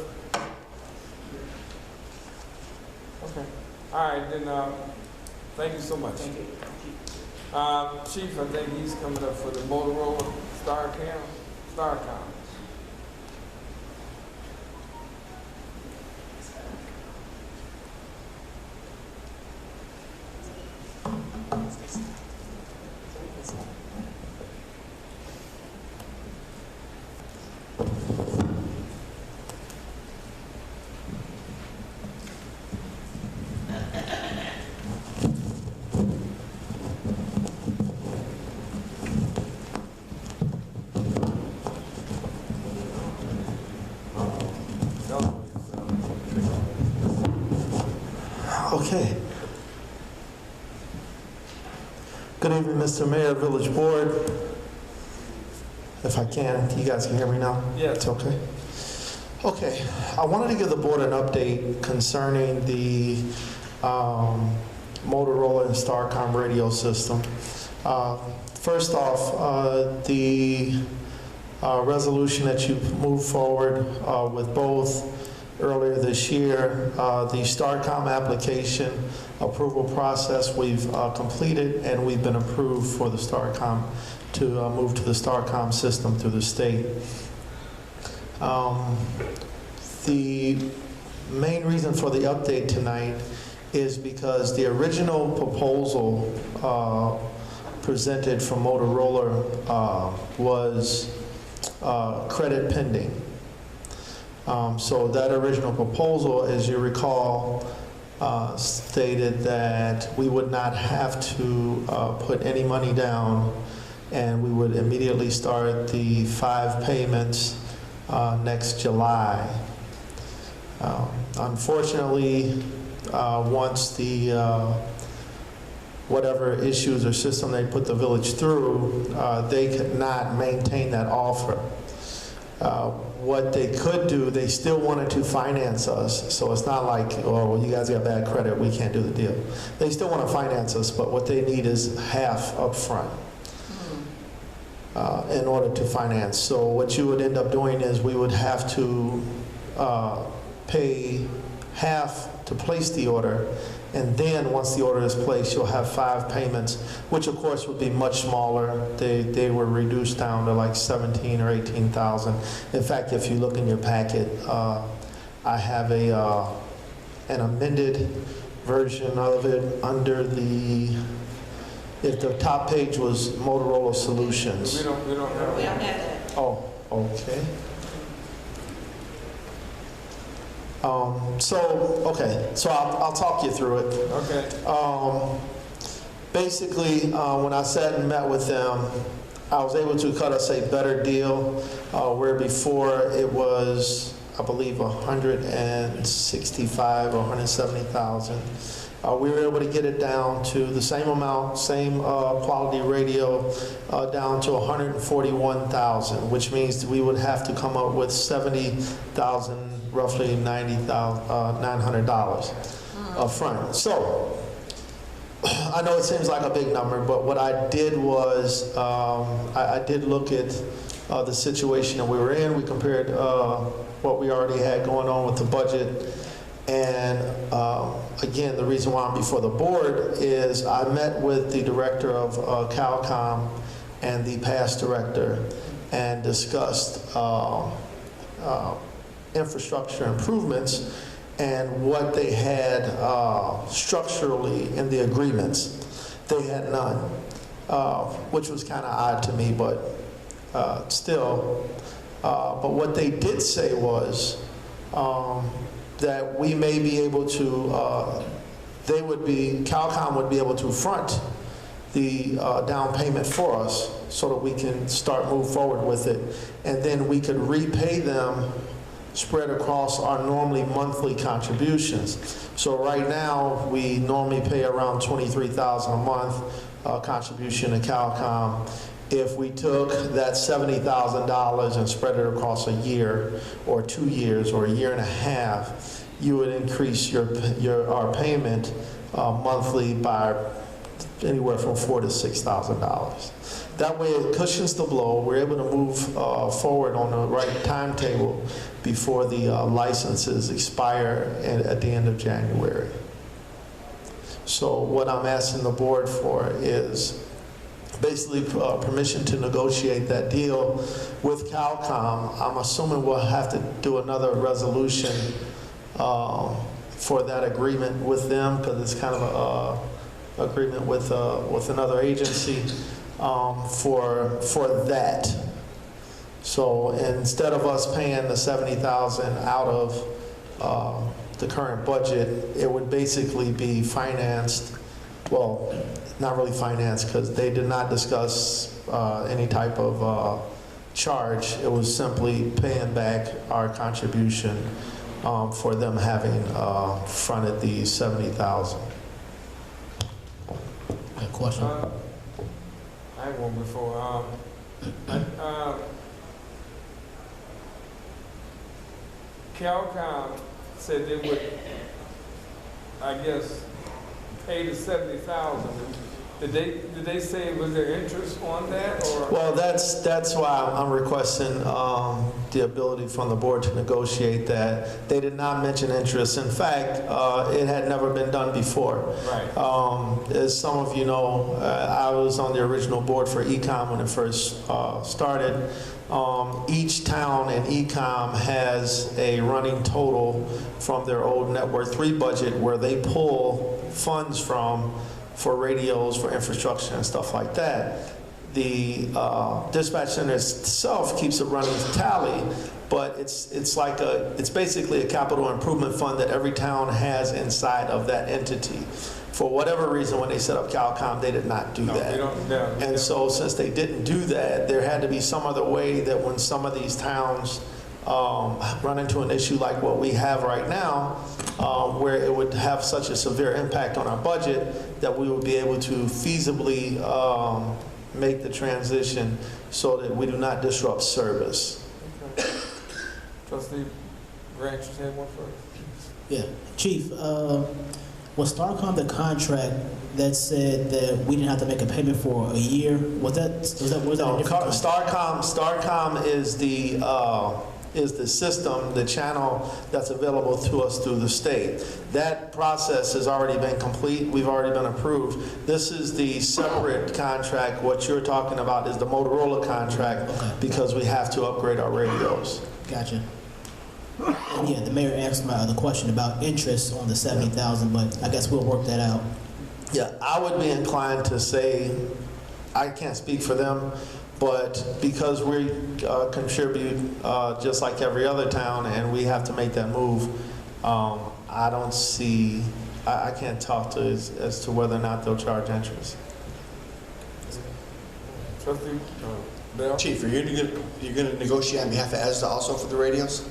Speaker 1: Okay. All right, then, thank you so much.
Speaker 4: Thank you.
Speaker 1: Chief, I think he's coming up for the Motorola Starcom.
Speaker 13: Okay. Good evening, Mr. Mayor, Village Board. If I can, you guys can hear me now?
Speaker 1: Yes.
Speaker 13: It's okay. Okay, I wanted to give the board an update concerning the Motorola and Starcom radio system. First off, the resolution that you moved forward with both earlier this year, the Starcom application approval process we've completed, and we've been approved for the Starcom to move to the Starcom system through the state. The main reason for the update tonight is because the original proposal presented from Motorola was credit pending. So that original proposal, as you recall, stated that we would not have to put any money down, and we would immediately start the 5 payments next July. Unfortunately, once the whatever issues or system they put the village through, they could not maintain that offer. What they could do, they still wanted to finance us, so it's not like, oh, well, you guys got bad credit, we can't do the deal. They still want to finance us, but what they need is half up front in order to finance. So what you would end up doing is we would have to pay half to place the order, and then once the order is placed, you'll have 5 payments, which of course would be much smaller. They were reduced down to like 17 or 18,000. In fact, if you look in your packet, I have an amended version of it under the, if the top page was Motorola Solutions.
Speaker 1: We don't have
Speaker 2: We don't
Speaker 1: that.
Speaker 2: have that.
Speaker 13: Oh, okay. So I'll talk you through it.
Speaker 1: Okay.
Speaker 13: Basically, when I sat and met with them, I was able to cut us a better deal, where before it was, I believe, 165 or 170,000. We were able to get it down to the same amount, same quality radio, down to 141,000, which means we would have to come up with 70,000, roughly $900 up front. So I know it seems like a big number, but what I did was I did look at the situation that we were in. We compared what we already had going on with the budget. And again, the reason why I'm before the board is I met with the director of CalCom and the past director and discussed infrastructure improvements and what they had structurally in the agreements. They had none, which was kind of odd to me, but still. But what they did say was that we may be able to, CalCom would be able to front the down payment for us so that we can move forward with it. And then we could repay them spread across our normally monthly contributions. So right now, we normally pay around $23,000 a month contribution to CalCom. If we took that $70,000 and spread it across a year or 2 years or a year and a half, you would increase our payment monthly by anywhere from $4,000 to $6,000. That way it cushions the blow. We're able to move forward on the right timetable before the licenses expire at the end of January. So what I'm asking the board for is basically permission to negotiate that deal with CalCom. I'm assuming we'll have to do another resolution for that agreement with them, because it's kind of an agreement with another agency for that. So instead of us paying the $70,000 out of the current budget, it would basically be financed. Well, not really financed, because they did not discuss any type of charge. It was simply paying back our contribution for them having fronted the $70,000.
Speaker 8: Question.
Speaker 1: I had one before. CalCom said they would, I guess, pay the $70,000. Did they say was there interest on that, or?
Speaker 13: Well, that's why I'm requesting the ability from the board to negotiate that. They did not mention interest. In fact, it had never been done before.
Speaker 1: Right.
Speaker 13: As some of you know, I was on the original board for ECOM when it first started. Each town in ECOM has a running total from their old Network 3 budget where they pull funds from for radios, for infrastructure and stuff like that. The dispatch center itself keeps a running tally, but it's basically a capital improvement fund that every town has inside of that entity. For whatever reason, when they set up CalCom, they did not do that.
Speaker 1: They don't.
Speaker 13: And so since they didn't do that, there had to be some other way that when some of these towns run into an issue like what we have right now, where it would have such a severe impact on our budget, that we would be able to feasibly make the transition so that we do not disrupt service.
Speaker 1: Okay. Trustee Grant, you had one first?
Speaker 8: Yeah, Chief, was Starcom the contract that said that we didn't have to make a payment for a year? Was that a different contract?
Speaker 13: Starcom is the system, the channel that's available to us through the state. That process has already been complete. We've already been approved. This is the separate contract. What you're talking about is the Motorola contract, because we have to upgrade our radios.
Speaker 8: Gotcha. And yeah, the mayor asked my other question about interest on the 70,000, but I guess we'll work that out.
Speaker 13: Yeah, I would be inclined to say, I can't speak for them, but because we contribute just like every other town and we have to make that move, I don't see, I can't talk to as to whether or not they'll charge interest.
Speaker 1: Trustee Bell?
Speaker 12: Chief, are you going to negotiate on behalf of ESDA also for the radios?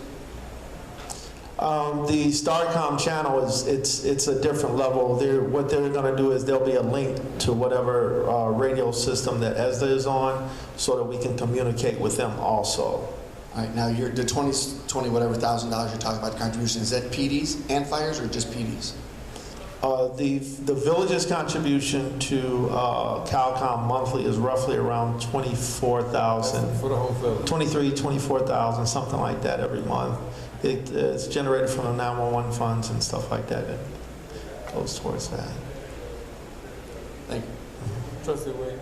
Speaker 13: The Starcom channel it's a different level. What they're going to do is there'll be a link to whatever radio system that ESDA is on, so that we can communicate with them also.
Speaker 12: All right, now the $20 whatever thousand dollars you're talking about contribution, is that PDs and fires or just PDs?
Speaker 13: The village's contribution to Calcom monthly is roughly around $24,000.
Speaker 1: For the whole village?
Speaker 13: $24,000, something like that every month. It's generated from the 911 funds and stuff like that. It goes towards that.
Speaker 12: Thank you.
Speaker 1: Trustee Wade?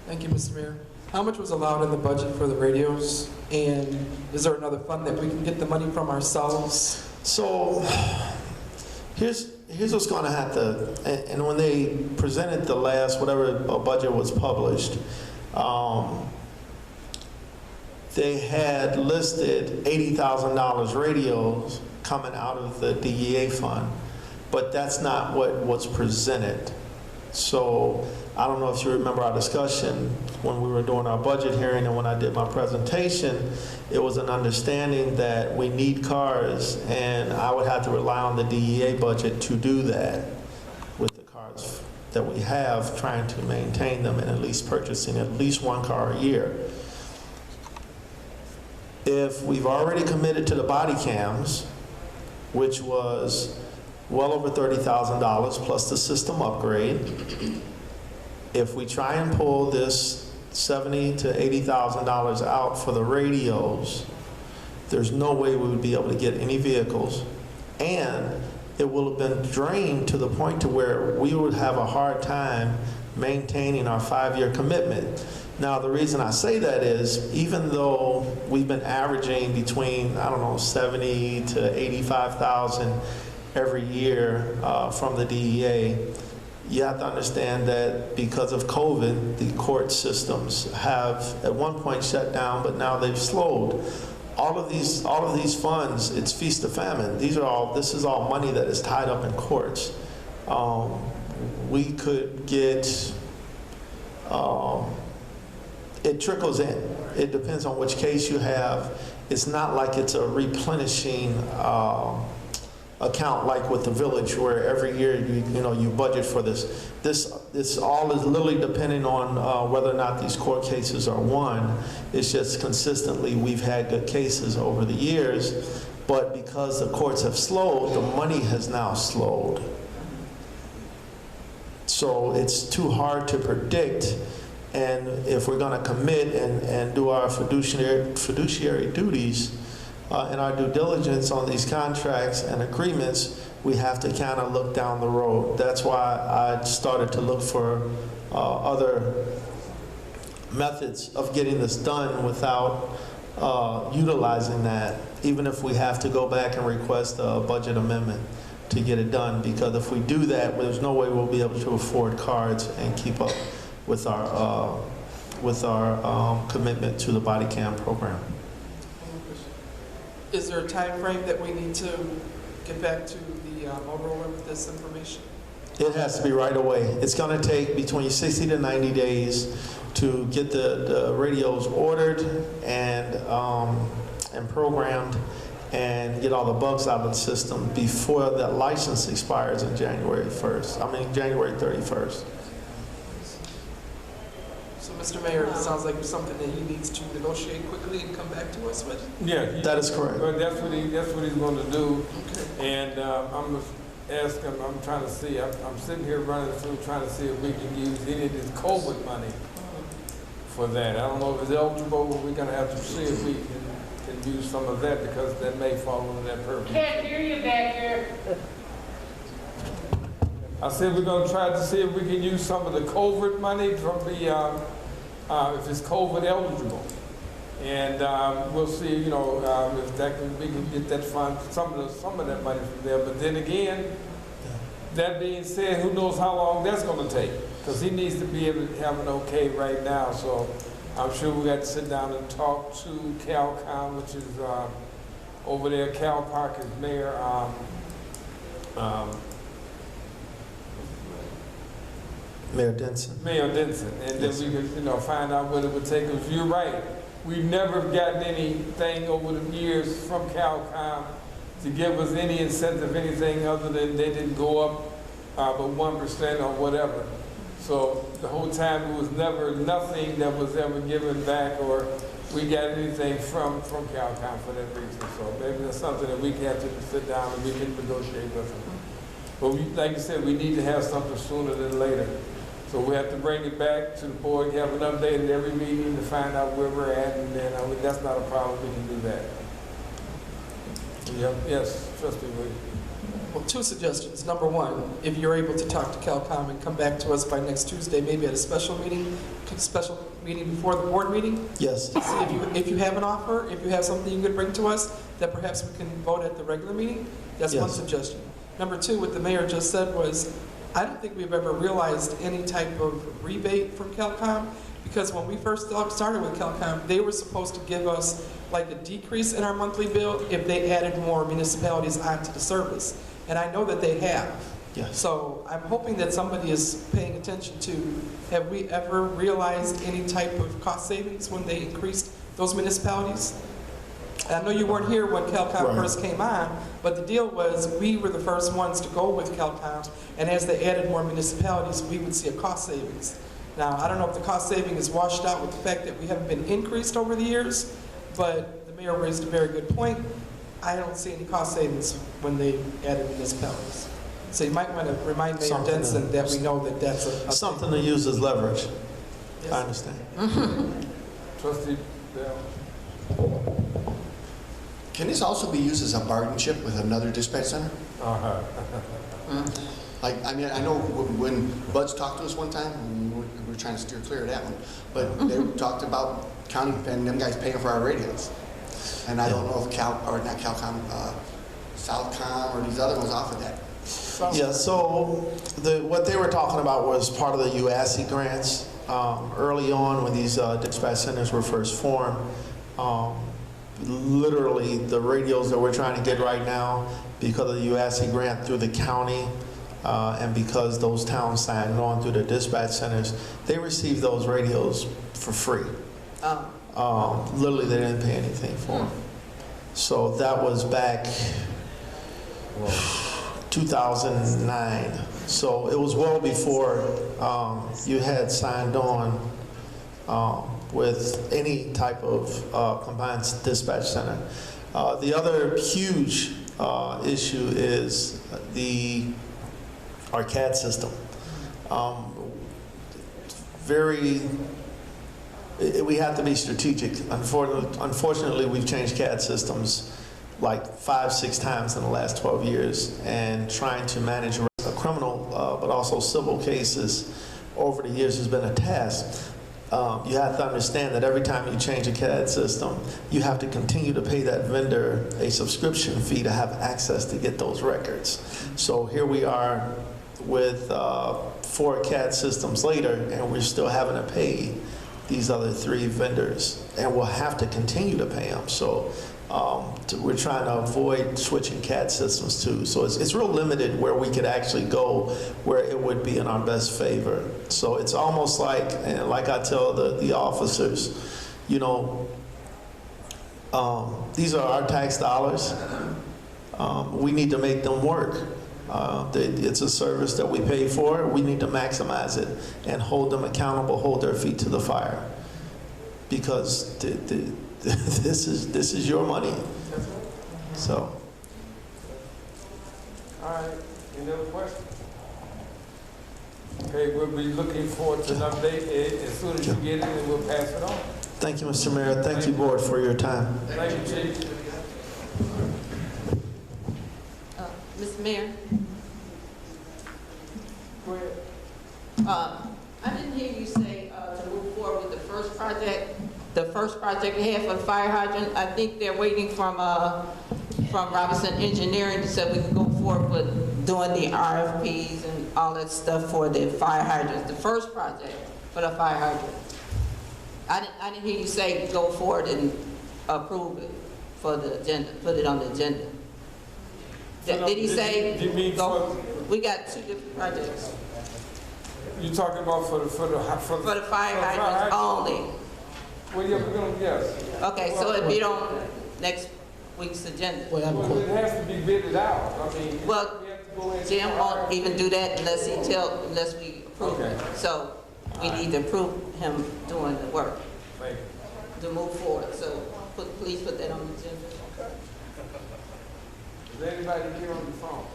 Speaker 7: Thank you, Mr. Mayor. How much was allowed in the budget for the radios? And is there another fund that we can get the money from ourselves?
Speaker 13: So here's what's going to have to, and when they presented the last, whatever budget was published, they had listed $80,000 radios coming out of the DEA fund, but that's not what was presented. So I don't know if you remember our discussion when we were doing our budget hearing and when I did my presentation, it was an understanding that we need cars and I would have to rely on the DEA budget to do that with the cars that we have, trying to maintain them and at least purchasing at least one car a year. If we've already committed to the body cams, which was well over $30,000 plus the system upgrade, if we try and pull this $70,000 to $80,000 out for the radios, there's no way we would be able to get any vehicles, and it will have been drained to the point to where we would have a hard time maintaining our 5-year commitment. Now, the reason I say that is, even though we've been averaging between, I don't know, 70 to 85,000 every year from the DEA, you have to understand that because of COVID, the court systems have at one point shut down, but now they've slowed. All of these funds, it's feast or famine. This is all money that is tied up in courts. We could get. It trickles in. It depends on which case you have. It's not like it's a replenishing account like with the village, where every year you budget for this. This all is literally depending on whether or not these court cases are won. It's just consistently we've had good cases over the years, but because the courts have slowed, the money has now slowed. So it's too hard to predict. And if we're going to commit and do our fiduciary duties and our due diligence on these contracts and agreements, we have to kind of look down the road. That's why I started to look for other methods of getting this done without utilizing that, even if we have to go back and request a budget amendment to get it done. Because if we do that, there's no way we'll be able to afford cards and keep up with our commitment to the body cam program.
Speaker 7: Is there a time frame that we need to get back to the Motorola with this information?
Speaker 13: It has to be right away. It's going to take between 60 to 90 days to get the radios ordered and programmed and get all the bugs out of the system before that license expires on January 31st.
Speaker 7: So, Mr. Mayor, it sounds like it's something that he needs to negotiate quickly and come back to us with.
Speaker 1: Yeah.
Speaker 13: That is correct.
Speaker 1: But that's what he's going to do. And I'm asking, I'm trying to see, I'm sitting here running through trying to see if we can use any of this COVID money for that. I don't know if it's eligible, but we're going to have to see if we can use some of that because that may fall under that purpose.
Speaker 11: Can't hear you back here.
Speaker 1: I said we're going to try to see if we can use some of the COVID money from the, if it's COVID eligible. And we'll see, you know, if we can get that fund, some of that money from there. But then again, that being said, who knows how long that's going to take? Because he needs to be able to have an okay right now. So I'm sure we got to sit down and talk to CalCom, which is over there. Cal Park is Mayor.
Speaker 13: Mayor Denson.
Speaker 1: Mayor Denson, and
Speaker 13: Yes.
Speaker 1: then we could, you know, find out what it would take. Because you're right, we've never gotten anything over the years from CalCom to give us any incentive, anything other than they didn't go up but 1% or whatever. So the whole time it was never nothing that was ever given back or we got anything from CalCom for that reason. So maybe that's something that we can have to sit down and we can negotiate with them. But we, like you said, we need to have something sooner than later. So we have to bring it back to the board, have an update at every meeting to find out where we're at, and then that's not a problem, we can do that. Yep. Yes, Trustee Brewer.
Speaker 7: Well, two suggestions. Number one, if you're able to talk to CalCom and come back to us by next Tuesday, maybe at a special meeting before the board meeting,
Speaker 13: Yes.
Speaker 7: to see if you have an offer, if you have something you could bring to us, that perhaps we can vote at the regular meeting. That's one
Speaker 13: Yes.
Speaker 7: suggestion. Number two, what the mayor just said was, I don't think we've ever realized any type of rebate from CalCom, because when we first started with CalCom, they were supposed to give us like a decrease in our monthly bill if they added more municipalities onto the service. And I know that they have.
Speaker 13: Yes.
Speaker 7: So I'm hoping that somebody is paying attention to, have we ever realized any type of cost savings when they increased those municipalities? I know you weren't here when CalCom
Speaker 13: Right.
Speaker 7: first came on, but the deal was we were the first ones to go with CalCom, and as they added more municipalities, we would see a cost savings. Now, I don't know if the cost saving is washed out with the fact that we haven't been increased over the years, but the mayor raised a very good point. I don't see any cost savings when they added municipalities. So you might want to remind Mayor
Speaker 13: Something
Speaker 7: Denson that we know that that's a
Speaker 13: Something to use as leverage.
Speaker 7: Yes.
Speaker 13: I understand.
Speaker 1: Trustee Bell.
Speaker 12: Can this also be used as a bargaining chip with another dispatch center? Like, I mean, I know when Bud's talked to us one time, we were trying to steer clear of that one, but they talked about county and them guys paying for our radios. And I don't know if Southcom or these other ones offer that.
Speaker 13: Yeah, so what they were talking about was part of the UASC grants. Early on when these dispatch centers were first formed, literally the radios that we're trying to get right now, because of the UASC grant through the county, and because those towns signed on through the dispatch centers, they received those radios for free. Literally, they didn't pay anything for them. So that was back 2009. So it was well before you had signed on with any type of combined dispatch center. The other huge issue is our CAD system. We have to be strategic. Unfortunately, we've changed CAD systems like 5-6 times in the last 12 years, and trying to manage criminal but also civil cases over the years has been a task. You have to understand that every time you change a CAD system, you have to continue to pay that vendor a subscription fee to have access to get those records. So here we are with 4 CAD systems later, and we're still having to pay these other 3 vendors, and we'll have to continue to pay them. So we're trying to avoid switching CAD systems too. So it's real limited where we could actually go where it would be in our best favor. So it's almost like, and like I tell the officers, you know, these are our tax dollars. We need to make them work. It's a service that we pay for. We need to maximize it and hold them accountable, hold their feet to the fire. Because this is your money. So.
Speaker 1: All right, any other questions? Okay, we'll be looking forward to an update as soon as you get it, and we'll pass it on.
Speaker 13: Thank you, Mr. Mayor. Thank you, Board, for your time.
Speaker 1: Thank you, Chief.
Speaker 2: Mr. Mayor?
Speaker 1: Go ahead.
Speaker 2: I didn't hear you say to move forward with the first project they had for the fire hydrant. I think they're waiting from Robinson Engineering to say we can go forward with doing the RFPs and all that stuff for the fire hydrants, the first project for the fire hydrant. I didn't hear you say go forward and approve it for the agenda, put it on the agenda. Did he say, we got 2 different projects.
Speaker 1: You're talking about for the
Speaker 2: fire hydrants only.
Speaker 1: Well, yeah, we're gonna, yes.
Speaker 2: Okay, so it'd be on next week's agenda.
Speaker 1: Well, it has to be bidded out. I mean,
Speaker 2: Well,
Speaker 1: we have to go in.
Speaker 2: Jim won't even do that unless we approve it.
Speaker 1: Okay.
Speaker 2: So we need to approve him doing the work
Speaker 1: Thank you.
Speaker 2: to move forward. So please put that on the agenda.
Speaker 1: Is there anybody here on the phone?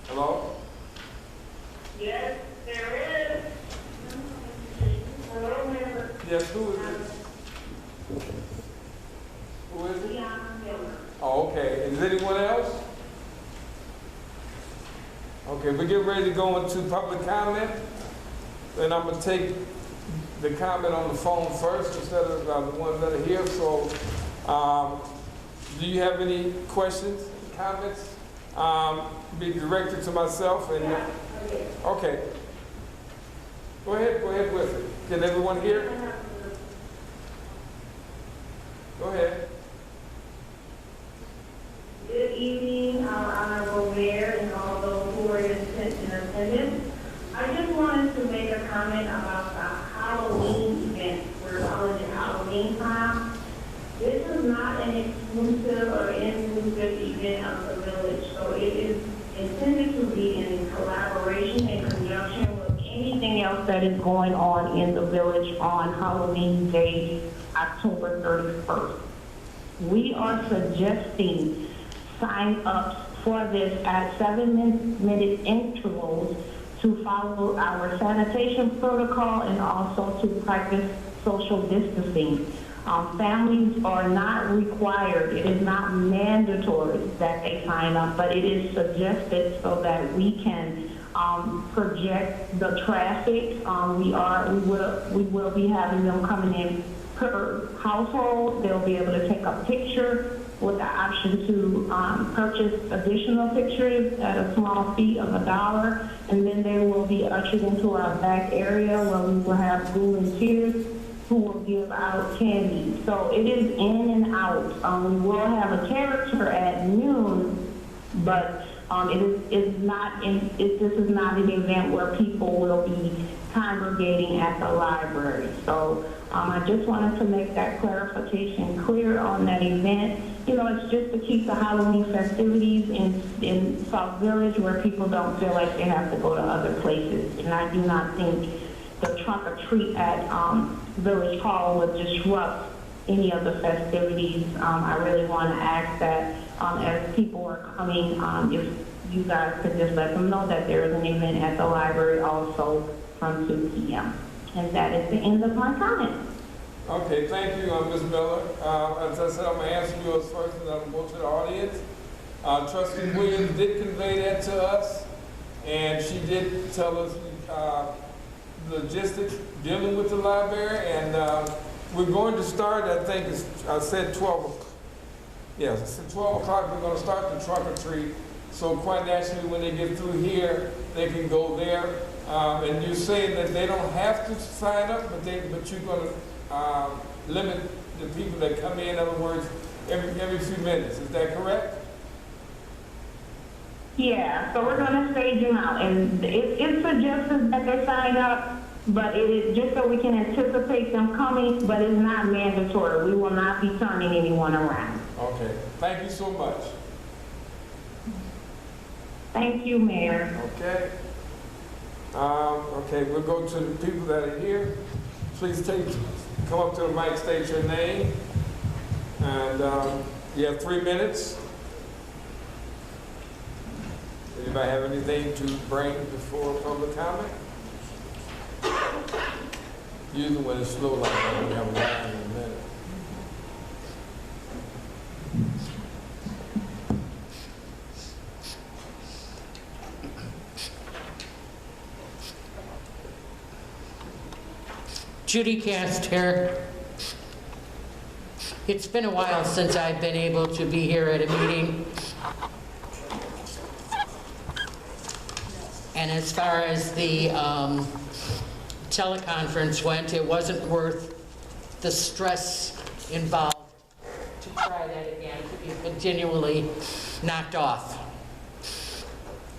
Speaker 1: Hello?
Speaker 11: Yes, there is. Hello, member.
Speaker 1: Yes, who is it? Who is it?
Speaker 11: Leon Miller.
Speaker 1: Oh, okay. Is anyone else? Okay, we're getting ready to go into public comment. And I'm gonna take the comment on the phone first instead of the ones that are here. So, do you have any questions, comments? Be directed to myself and, okay. Go ahead with it. Can everyone hear? Go ahead.
Speaker 11: Good evening, Honorable Mayor and all those who are in attendance. I just wanted to make a comment about the Halloween event. We're calling it Halloween time. This is not an exclusive or inclusive event of the village, so it is intended to be in collaboration and conjunction with anything else that is going on in the village on Halloween Day, October 31st. We are suggesting sign-ups for this at 7-minute intervals to follow our sanitation protocol and also to practice social distancing. Families are not required, it is not mandatory that they sign up, but it is suggested so that we can project the traffic. We will be having them coming in per household. They'll be able to take a picture with the option to purchase additional pictures at a small fee of $1, and then they will be ushered into our back area where we will have volunteers who will give out candy. So it is in and out. We will have a character at noon, but this is not an event where people will be congregating at the library. So I just wanted to make that clarification clear on that event. You know, it's just to keep the Halloween festivities in Sauk Village where people don't feel like they have to go to other places. And I do not think the trunk or treat at Village Hall would disrupt any of the festivities. I really want to ask that as people are coming, if you guys could just let them know that there is an event at the library also from 2 p.m. And that is the end of my comment.
Speaker 1: Okay, thank you, Ms. Miller. As I said, I'm going to answer yours first and then I'm going to go to the audience. Trustee Williams did convey that to us, and she did tell us logistics dealing with the library, and we're going to start, I said 12. Yes, I said 12 o'clock, we're going to start the trunk or treat. So quite naturally, when they get through here, they can go there. And you're saying that they don't have to sign up, but you're going to limit the people that come in other words, every few minutes. Is that correct?
Speaker 11: Yeah, so we're going to stage them out. And it suggests that they sign up, but it is just so we can anticipate them coming, but it's not mandatory. We will not be turning anyone around.
Speaker 1: Okay, thank you so much.
Speaker 11: Thank you, Mayor.
Speaker 1: Okay. Okay, we'll go to the people that are here. Please come up to the mic, state your name. And you have 3 minutes. Anybody have anything to bring before public comment? Usually when it's slow like that, we have a line in a minute.
Speaker 14: Judy Cast here. It's been a while since I've been able to be here at a meeting. And as far as the teleconference went, it wasn't worth the stress involved to try that again, to be continually knocked off.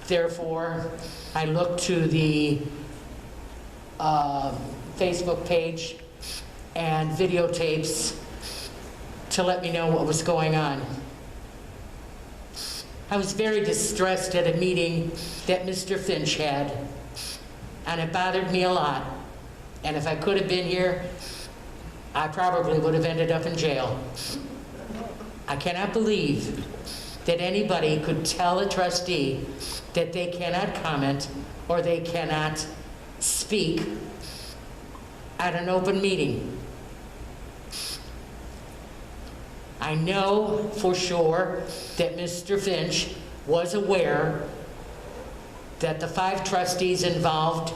Speaker 14: Therefore, I looked to the Facebook page and videotapes to let me know what was going on. I was very distressed at a meeting that Mr. Finch had, and it bothered me a lot. And if I could have been here, I probably would have ended up in jail. I cannot believe that anybody could tell a trustee that they cannot comment or they cannot speak at an open meeting. I know for sure that Mr. Finch was aware that the 5 trustees involved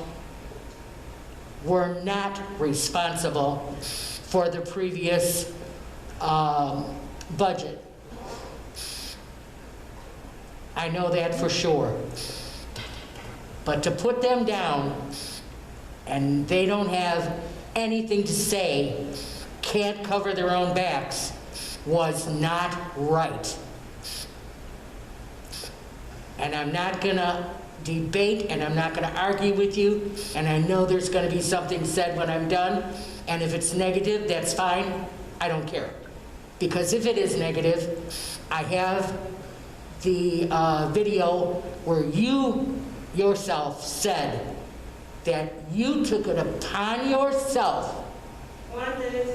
Speaker 14: were not responsible for the previous budget. I know that for sure. But to put them down and they don't have anything to say, can't cover their own backs, was not right. And I'm not gonna debate and I'm not gonna argue with you, and I know there's gonna be something said when I'm done, and if it's negative, that's fine, I don't care. Because if it is negative, I have the video where you yourself said that you took it upon yourself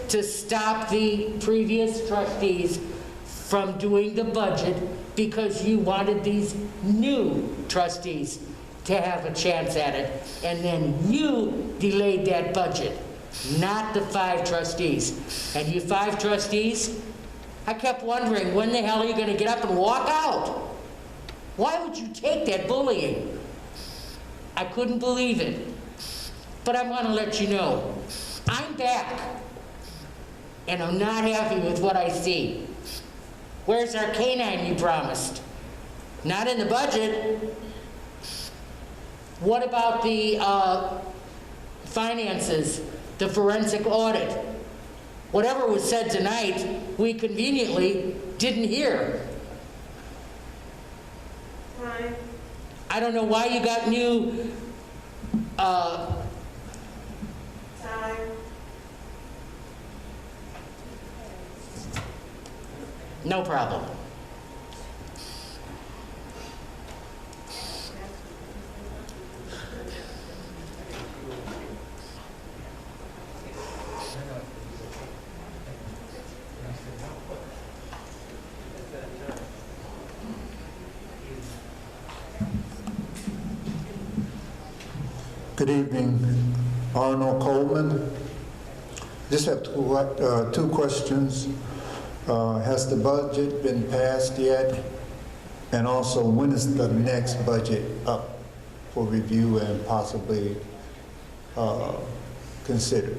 Speaker 14: to stop the previous trustees from doing the budget because you wanted these new trustees to have a chance at it. And then you delayed that budget, not the 5 trustees. And you 5 trustees, I kept wondering, when the hell are you going to get up and walk out? Why would you take that bullying? I couldn't believe it. But I want to let you know, I'm back, and I'm not happy with what I see. Where's our canine you promised? Not in the budget. What about the finances, the forensic audit? Whatever was said tonight, we conveniently didn't hear.
Speaker 11: Time.
Speaker 14: I don't know why you got new
Speaker 11: Time.
Speaker 14: no problem.
Speaker 15: Good evening, Arnold Coleman. Just have 2 questions. Has the budget been passed yet? And also, when is the next budget up for review and possibly considered?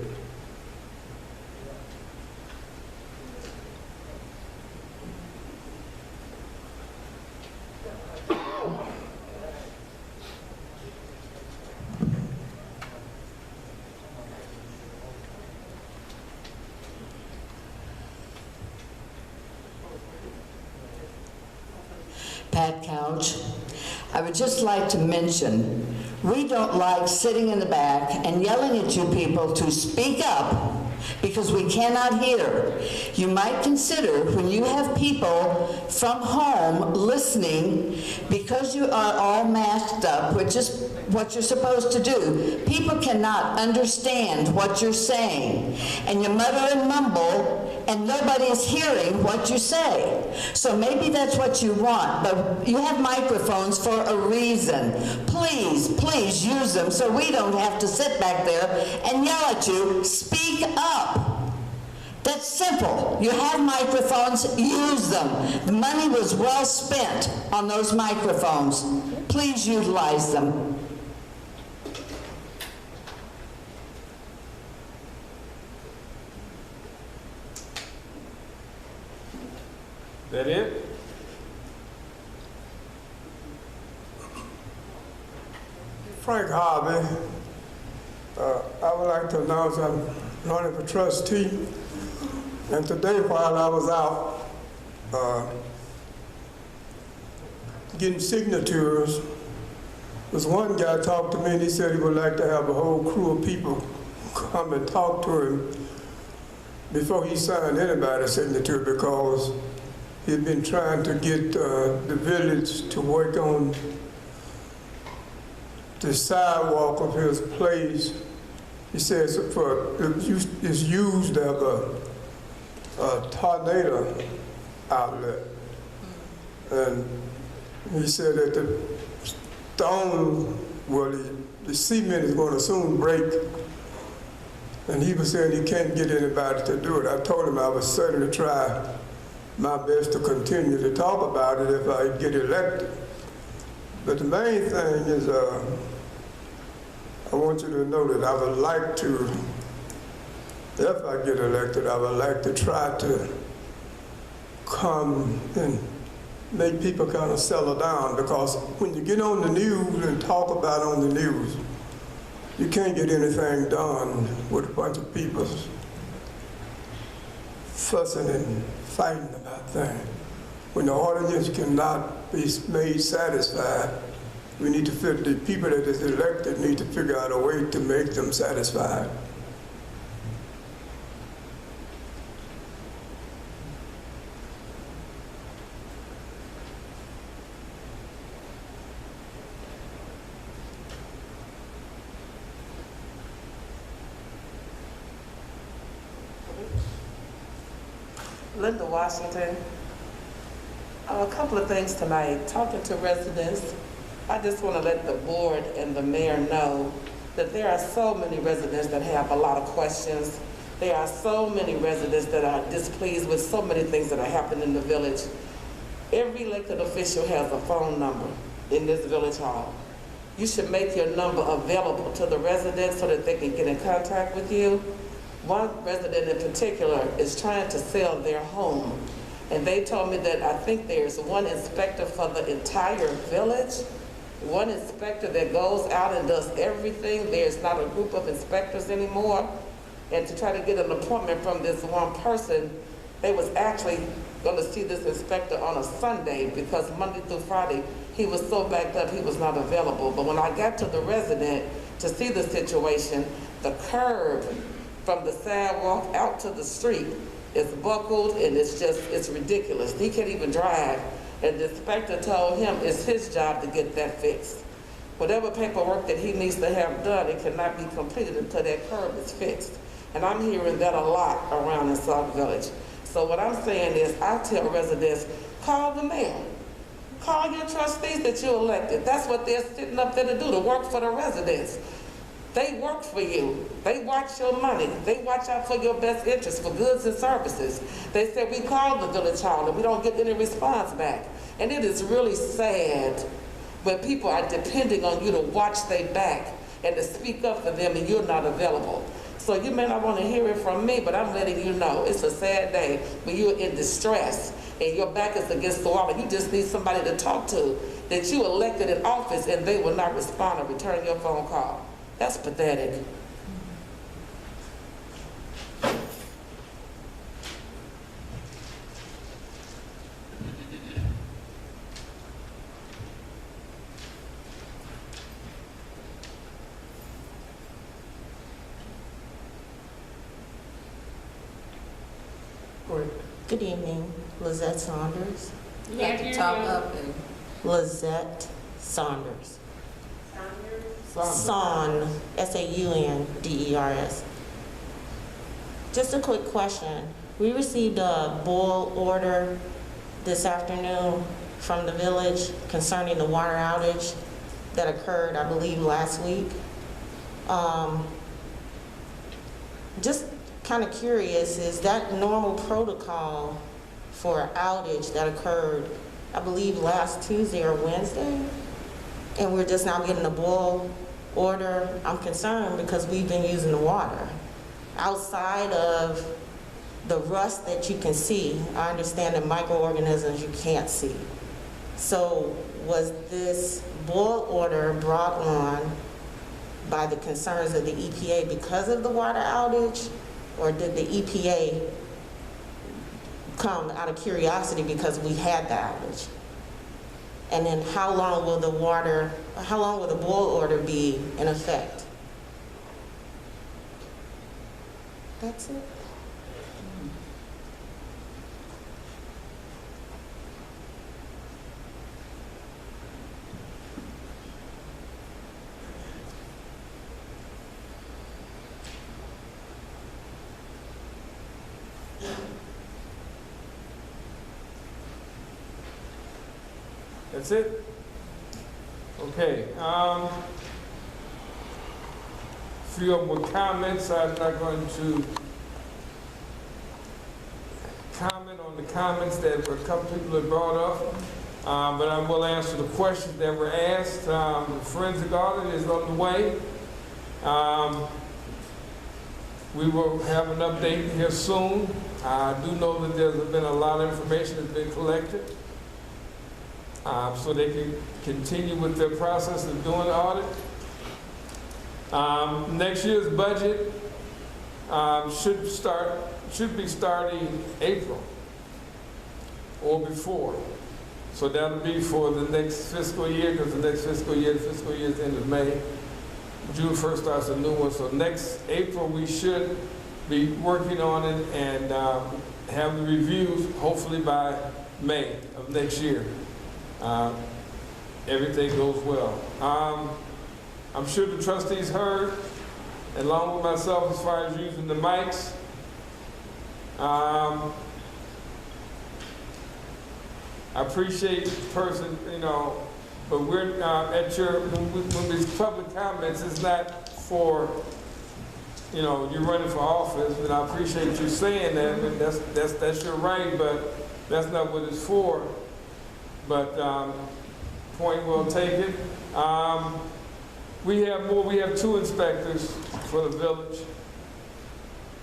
Speaker 16: Pat Couch. I would just like to mention, we don't like sitting in the back and yelling at you people to speak up because we cannot hear. You might consider when you have people from home listening, because you are all masked up, which is what you're supposed to do. People cannot understand what you're saying, and you mutter and mumble, and nobody is hearing what you say. So maybe that's what you want, but you have microphones for a reason. Please, please use them so we don't have to sit back there and yell at you. Speak up. That's simple. You have microphones, use them. The money was well spent on those microphones. Please utilize them.
Speaker 1: That it?
Speaker 17: Frank Harvey. I would like to announce I'm running for trustee. And today while I was out getting signatures, this one guy talked to me and he said he would like to have a whole crew of people come and talk to him before he signed anybody's signature, because he'd been trying to get the village to work on the sidewalk of his place. He says it's used as a tornado outlet. And he said that the stone, well, the cement is going to soon break. And he was saying he can't get anybody to do it. I told him I would certainly try my best to continue to talk about it if I get elected. But the main thing is I want you to know that I would like to, if I get elected, I would like to try to come and make people kind of settle down, because when you get on the news and talk about on the news, you can't get anything done with a bunch of people fussing and fighting about things. When the audience cannot be made satisfied, we need to the people that is elected need to figure out a way to make them satisfied.
Speaker 9: Linda Washington. A couple of things tonight. Talking to residents, I just want to let the board and the mayor know that there are so many residents that have a lot of questions. There are so many residents that are displeased with so many things that are happening in the village. Every elected official has a phone number in this village hall. You should make your number available to the residents so that they can get in contact with you. One resident in particular is trying to sell their home, and they told me that I think there's one inspector for the entire village, one inspector that goes out and does everything. There's not a group of inspectors anymore. And to try to get an appointment from this one person, they was actually going to see this inspector on a Sunday, because Monday through Friday, he was so backed up he was not available. But when I got to the resident to see the situation, the curb from the sidewalk out to the street is buckled, and it's ridiculous. He can't even drive. And the inspector told him it's his job to get that fixed. Whatever paperwork that he needs to have done, it cannot be completed until that curb is fixed. And I'm hearing that a lot around in Sauk Village. So what I'm saying is, I tell residents, call the mayor. Call your trustees that you elected. That's what they're sitting up there to do, to work for the residents. They work for you. They watch your money. They watch out for your best interests, for goods and services. They said, we called the village hall and we don't get any response back. And it is really sad when people are depending on you to watch their back and to speak up for them, and you're not available. So you may not want to hear it from me, but I'm letting you know it's a sad day when you're in distress and your back is against the wall and you just need somebody to talk to, that you elected in office and they will not respond or return your phone call. That's pathetic.
Speaker 1: Go ahead.
Speaker 9: Good evening, Lizette Saunders.
Speaker 2: You have to talk up and.
Speaker 9: Lizette Saunders.
Speaker 1: Saunders.
Speaker 9: Saun, S-A-U-N-D-E-R-S. Just a quick question. We received a boil order this afternoon from the village concerning the water outage that occurred, I believe, last week. Just kind of curious, is that normal protocol for an outage that occurred, I believe, last Tuesday or Wednesday? And we're just now getting a boil order? I'm concerned because we've been using the water. Outside of the rust that you can see, I understand the microorganisms you can't see. So was this boil order brought on by the concerns of the EPA because of the water outage? Or did the EPA come out of curiosity because we had the outage? And then how long will the boil order be in effect? That's it.
Speaker 1: That's it? Okay. Few of them were comments. I'm not going to comment on the comments that a couple people have brought up, but I will answer the questions that were asked. The forensic audit is on the way. We will have an update here soon. I do know that there's been a lot of information that's been collected, so they can continue with their process of doing the audit. Next year's budget should be starting April or before. So that'll be for the next fiscal year, because the next fiscal year is the end of May. June 1st starts a new one. So next April we should be working on it and have the reviews hopefully by May of next year. Everything goes well. I'm sure the trustees heard, along with myself, as far as using the mics. I appreciate the person, but we're at when these public comments, it's not for, you're running for office, and I appreciate you saying that, and that's your right, but that's not what it's for. But point well taken. We have 2 inspectors for the village,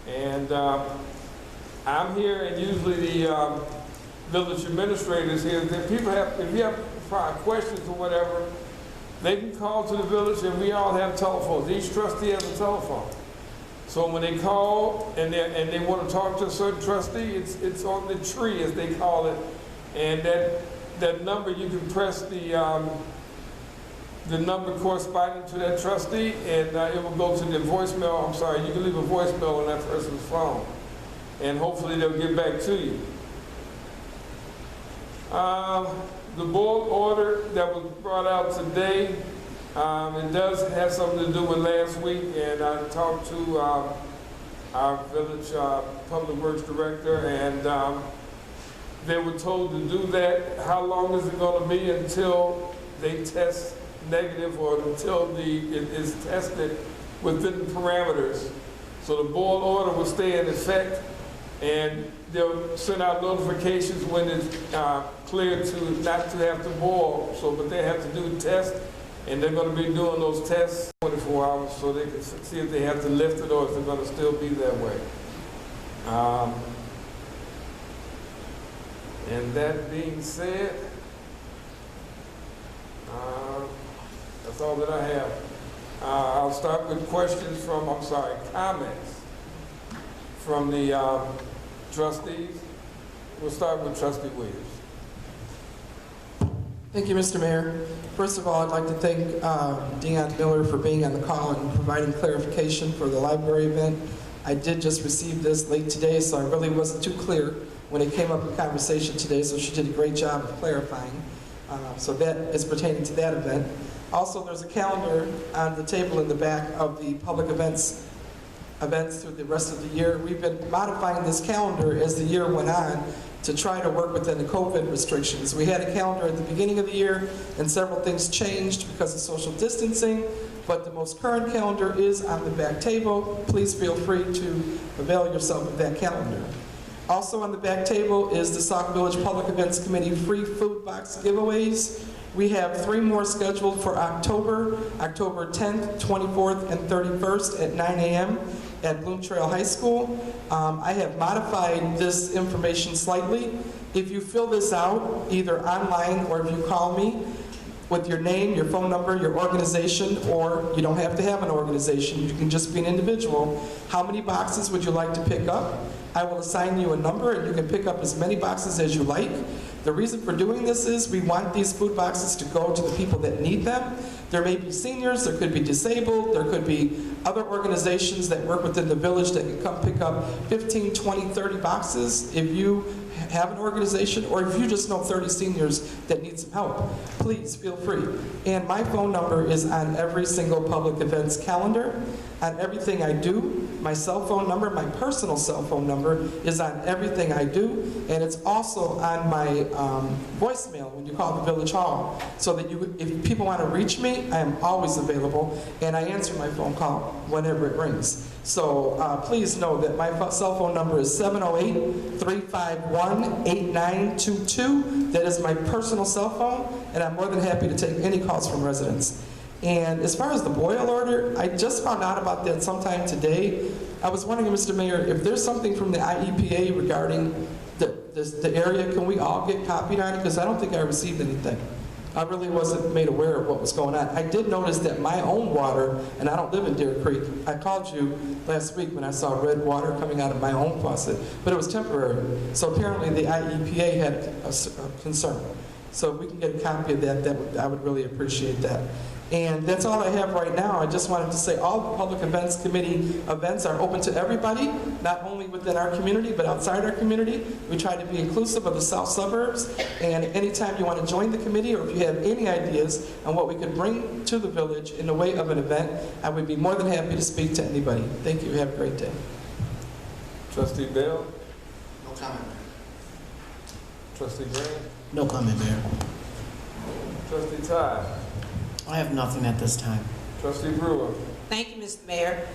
Speaker 1: and I'm here, and usually the village administrator is here. If you have questions or whatever, they can call to the village, and we all have telephones. Each trustee has a telephone. So when they call and they want to talk to a certain trustee, it's on the tree, as they call it, and that number, you can press the number corresponding to that trustee, and it will go to the voicemail. I'm sorry, you can leave a voicemail on that person's phone, and hopefully they'll get back to you. The board order that was brought out today, it does have something to do with last week, and I talked to our village public works director, and they were told to do that. How long is it going to be until they test negative, or until it is tested within the parameters? So the board order will stay in effect, and they'll send out notifications when it's clear not to have to boil. But they have to do tests, and they're going to be doing those tests 24 hours, so they can see if they have to lift it or if they're going to still be that way. And that being said, that's all that I have. I'll start with comments from the trustees. We'll start with Trustee Williams.
Speaker 7: Thank you, Mr. Mayor. First of all, I'd like to thank Deon Miller for being on the call and providing clarification for the library event. I did just receive this late today, so I really wasn't too clear when it came up in conversation today, so she did a great job of clarifying. So that is pertaining to that event. Also, there's a calendar on the table in the back of the public events through the rest of the year. We've been modifying this calendar as the year went on to try to work within the COVID restrictions. We had a calendar at the beginning of the year, and several things changed because of social distancing, but the most current calendar is on the back table. Please feel free to avail yourself of that calendar. Also on the back table is the Sauk Village Public Events Committee free food box giveaways. We have 3 more scheduled for October 10th, 24th, and 31st at 9 a.m. at Bloom Trail High School. I have modified this information slightly. If you fill this out, either online or if you call me with your name, your phone number, your organization, or you don't have to have an organization, you can just be an individual. How many boxes would you like to pick up? I will assign you a number and you can pick up as many boxes as you like. The reason for doing this is we want these food boxes to go to the people that need them. There may be seniors, there could be disabled, there could be other organizations that work within the village that can come pick up 15, 20, 30 boxes. If you have an organization or if you just know 30 seniors that need some help, please feel free. And my phone number is on every single public events calendar. On everything I do, my cell phone number, my personal cell phone number is on everything I do, and it's also on my voicemail when you call the Village Hall, so that if people want to reach me, I am always available, and I answer my phone call whenever it rings. So please know that my cell phone number is 708-351-8922. That is my personal cell phone, and I'm more than happy to take any calls from residents. And as far as the boil order, I just found out about that sometime today. I was wondering, Mr. Mayor, if there's something from the IEPA regarding the area, can we all get copied on it? Because I don't think I received anything. I really wasn't made aware of what was going on. I did notice that my own water, and I don't live in Deer Creek, I called you last week when I saw red water coming out of my own faucet, but it was temporary. So apparently the IEPA had a concern. So if we can get a copy of that, I would really appreciate that. And that's all I have right now. I just wanted to say all the Public Events Committee events are open to everybody, not only within our community, but outside our community. We try to be inclusive of the south suburbs, and anytime you want to join the committee, or if you have any ideas on what we could bring to the village in the way of an event, I would be more than happy to speak to anybody. Thank you. Have a great day.
Speaker 1: Trustee Bell?
Speaker 12: No comment.
Speaker 1: Trustee Green?
Speaker 8: No comment, Mayor.
Speaker 1: Trustee Todd?
Speaker 10: I have nothing at this time.
Speaker 1: Trustee Brewer?
Speaker 2: Thank you, Mr. Mayor.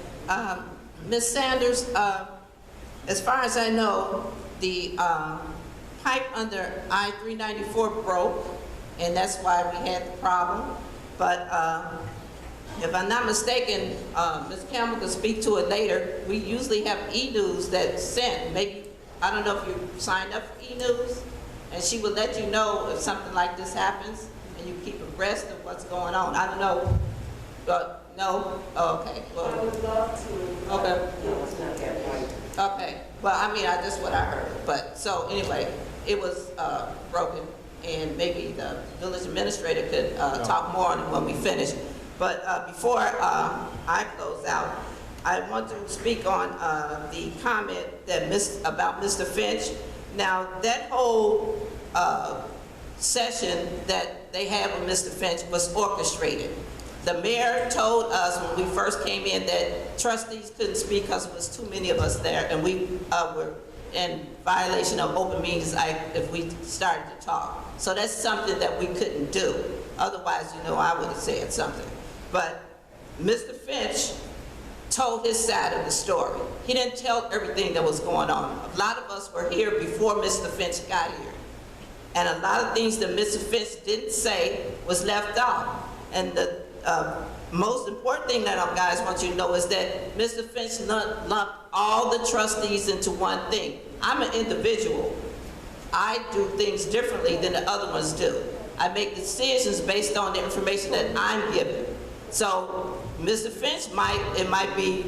Speaker 2: Ms. Sanders, as far as I know, the pipe under I-394 broke, and that's why we had the problem. But if I'm not mistaken, Ms. Campbell can speak to it later. We usually have e-news that's sent. Maybe, I don't know if you signed up for e-news, and she will let you know if something like this happens, and you keep abreast of what's going on. I don't know, but no? Oh, okay. Well, I would love to. Okay. No, it's not that right. Okay. Well, I mean, that's what I heard. But, so anyway, it was broken, and maybe the village administrator could talk more on it when we finish. But before I close out, I want to speak on the comment that about Mr. Finch. Now, that whole session that they had with Mr. Finch was orchestrated. The mayor told us when we first came in that trustees couldn't speak because there was too many of us there, and we were in violation of open meetings act if we started to talk. So that's something that we couldn't do. Otherwise, you know, I would have said something. But Mr. Finch told his side of the story. He didn't tell everything that was going on. A lot of us were here before Mr. Finch got here. And a lot of things that Mr. Finch didn't say was left off. And the most important thing that I guys want you to know is that Mr. Finch lumped all the trustees into one thing. I'm an individual. I do things differently than the other ones do. I make decisions based on the information that I'm given. So Mr. Finch it might be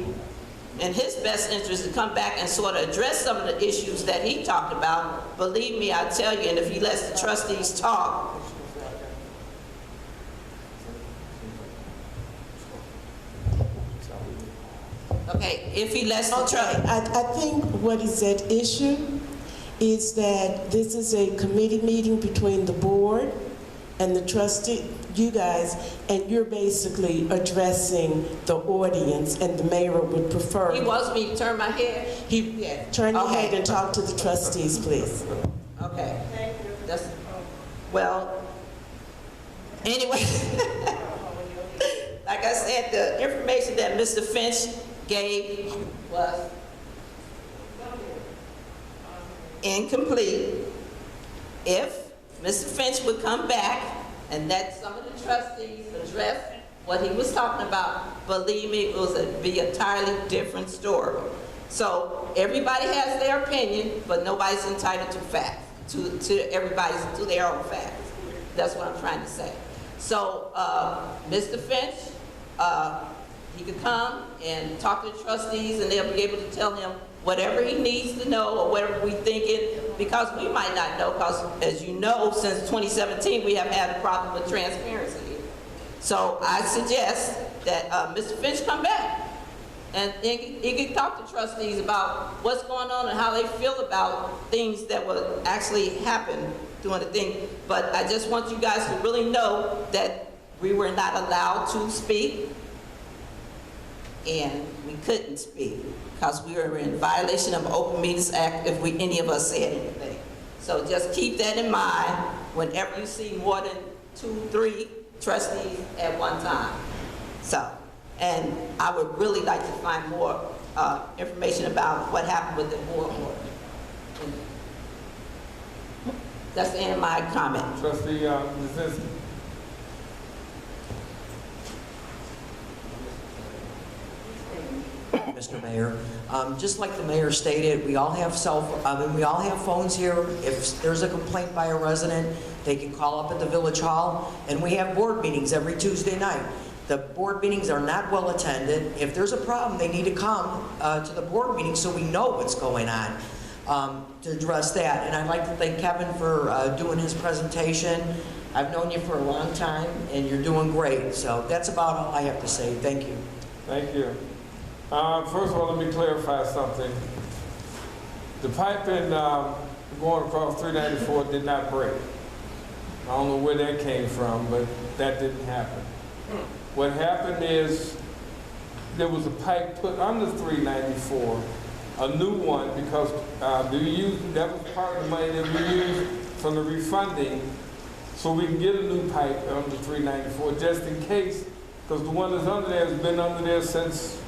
Speaker 2: in his best interest to come back and sort of address some of the issues that he talked about. Believe me, I tell you, and if he lets the trustees talk, Okay, if he lets the
Speaker 9: Okay,
Speaker 2: trust.
Speaker 9: I think what is at issue is that this is a committee meeting between the board and the trustee, you guys, and you're basically addressing the audience, and the mayor would prefer.
Speaker 2: He wants me to turn my head?
Speaker 9: Yeah, turn your
Speaker 2: Okay.
Speaker 9: head and talk to the trustees, please.
Speaker 2: Okay. That's, well, anyway, like I said, the information that Mr. Finch gave was incomplete. If Mr. Finch would come back and let some of the trustees address what he was talking about, believe me, it would be a entirely different story. So everybody has their opinion, but nobody's entitled to facts, to their own facts. That's what I'm trying to say. So, Mr. Finch, he could come and talk to the trustees, and they'll be able to tell him whatever he needs to know or whatever we think it, because we might not know, because as you know, since 2017, we have had a problem with transparency. So I suggest that Mr. Finch come back, and he can talk to trustees about what's going on and how they feel about things that will actually happen doing the thing. But I just want you guys to really know that we were not allowed to speak, and we couldn't speak because we were in violation of the Open Meetings Act if any of us said anything. So just keep that in mind whenever you see more than 2, 3 trustees at one time. So, and I would really like to find more information about what happened with the board order. That's the end of my comment.
Speaker 1: Trustee Brzezinski.
Speaker 18: Mr. Mayor, just like the mayor stated, we all have we all have phones here. If there's a complaint by a resident, they can call up at the Village Hall, and we have board meetings every Tuesday night. The board meetings are not well attended. If there's a problem, they need to come to the board meeting so we know what's going on to address that. And I'd like to thank Kevin for doing his presentation. I've known you for a long time, and you're doing great. So that's about all I have to say. Thank you.
Speaker 1: Thank you. First of all, let me clarify something. The piping going across 394 did not break. I don't know where that came from, but that didn't happen. What happened is there was a pipe put under 394, a new one, because that was part of the money that we used from the refunding, so we can get a new pipe under 394, just in case, because the one that's under there has been under there since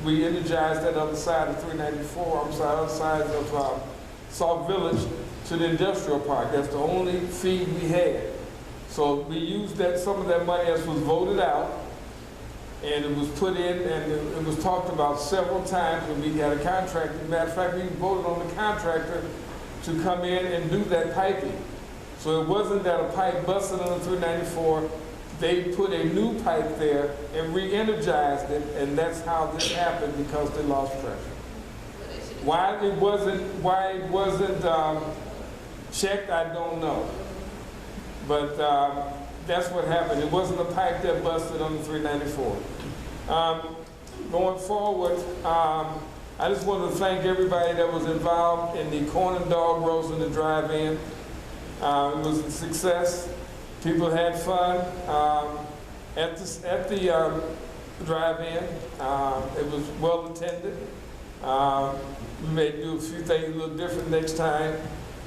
Speaker 1: we energized that other side of 394, other side of Sauk Village to the industrial park. That's the only feed we had. So we used some of that money as was voted out, and it was put in, and it was talked about several times when we got a contractor. Matter of fact, we voted on the contractor to come in and do that piping. So it wasn't that a pipe busted on the 394. They put a new pipe there and re-energized it, and that's how this happened, because they lost pressure. Why it wasn't checked, I don't know. But that's what happened. It wasn't a pipe that busted on the 394. Going forward, I just want to thank everybody that was involved in the corn and dog roast in the drive-in. It was a success. People had fun at the drive-in. It was well attended. We may do a few things a little different next time,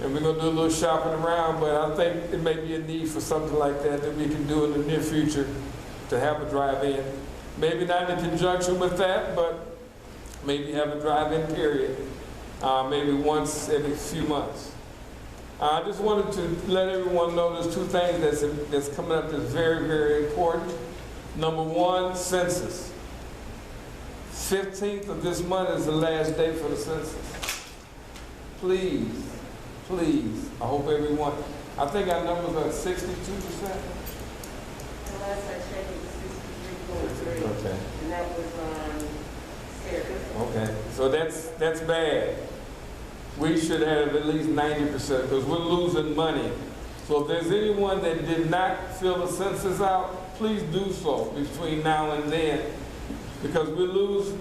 Speaker 1: and we're going to do a little shopping around, but I think it may be a need for something like that we can do in the near future, to have a drive-in. Maybe not in conjunction with that, but maybe have a drive-in period, maybe once every few months. I just wanted to let everyone know there's 2 things that's coming up that's very, very important. Number 1, census. 15th of this month is the last day for the census. Please, please, I hope everyone, I think our numbers are 62%.
Speaker 19: The last I checked, it was 63.3.
Speaker 1: Okay.
Speaker 19: And that was on Saturday.
Speaker 1: Okay, so that's bad. We should have at least 90%, because we're losing money. So if there's anyone that did not fill the census out, please do so between now and then, because we lose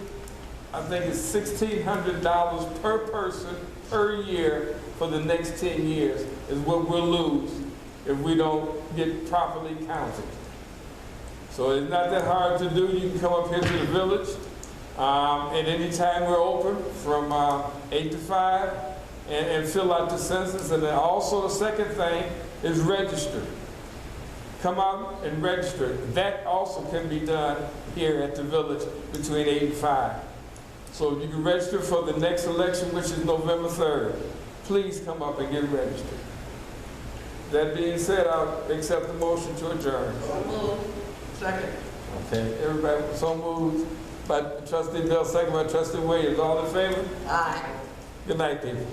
Speaker 1: I think it's $1,600 per person per year for the next 10 years is what we'll lose if we don't get properly counted. So it's not that hard to do. You can come up here to the village at any time we're open from 8 to 5 and fill out the census. And then also the second thing is register. Come out and register. That also can be done here at the village between 8 and 5. So you can register for the next election, which is November 3rd. Please come up and get registered. That being said, I'll accept the motion to adjourn.
Speaker 10: Second.
Speaker 1: Okay, everybody, so moved by Trustee Bell, second by Trustee Williams. All in favor?
Speaker 10: Aye.
Speaker 1: Good night, people.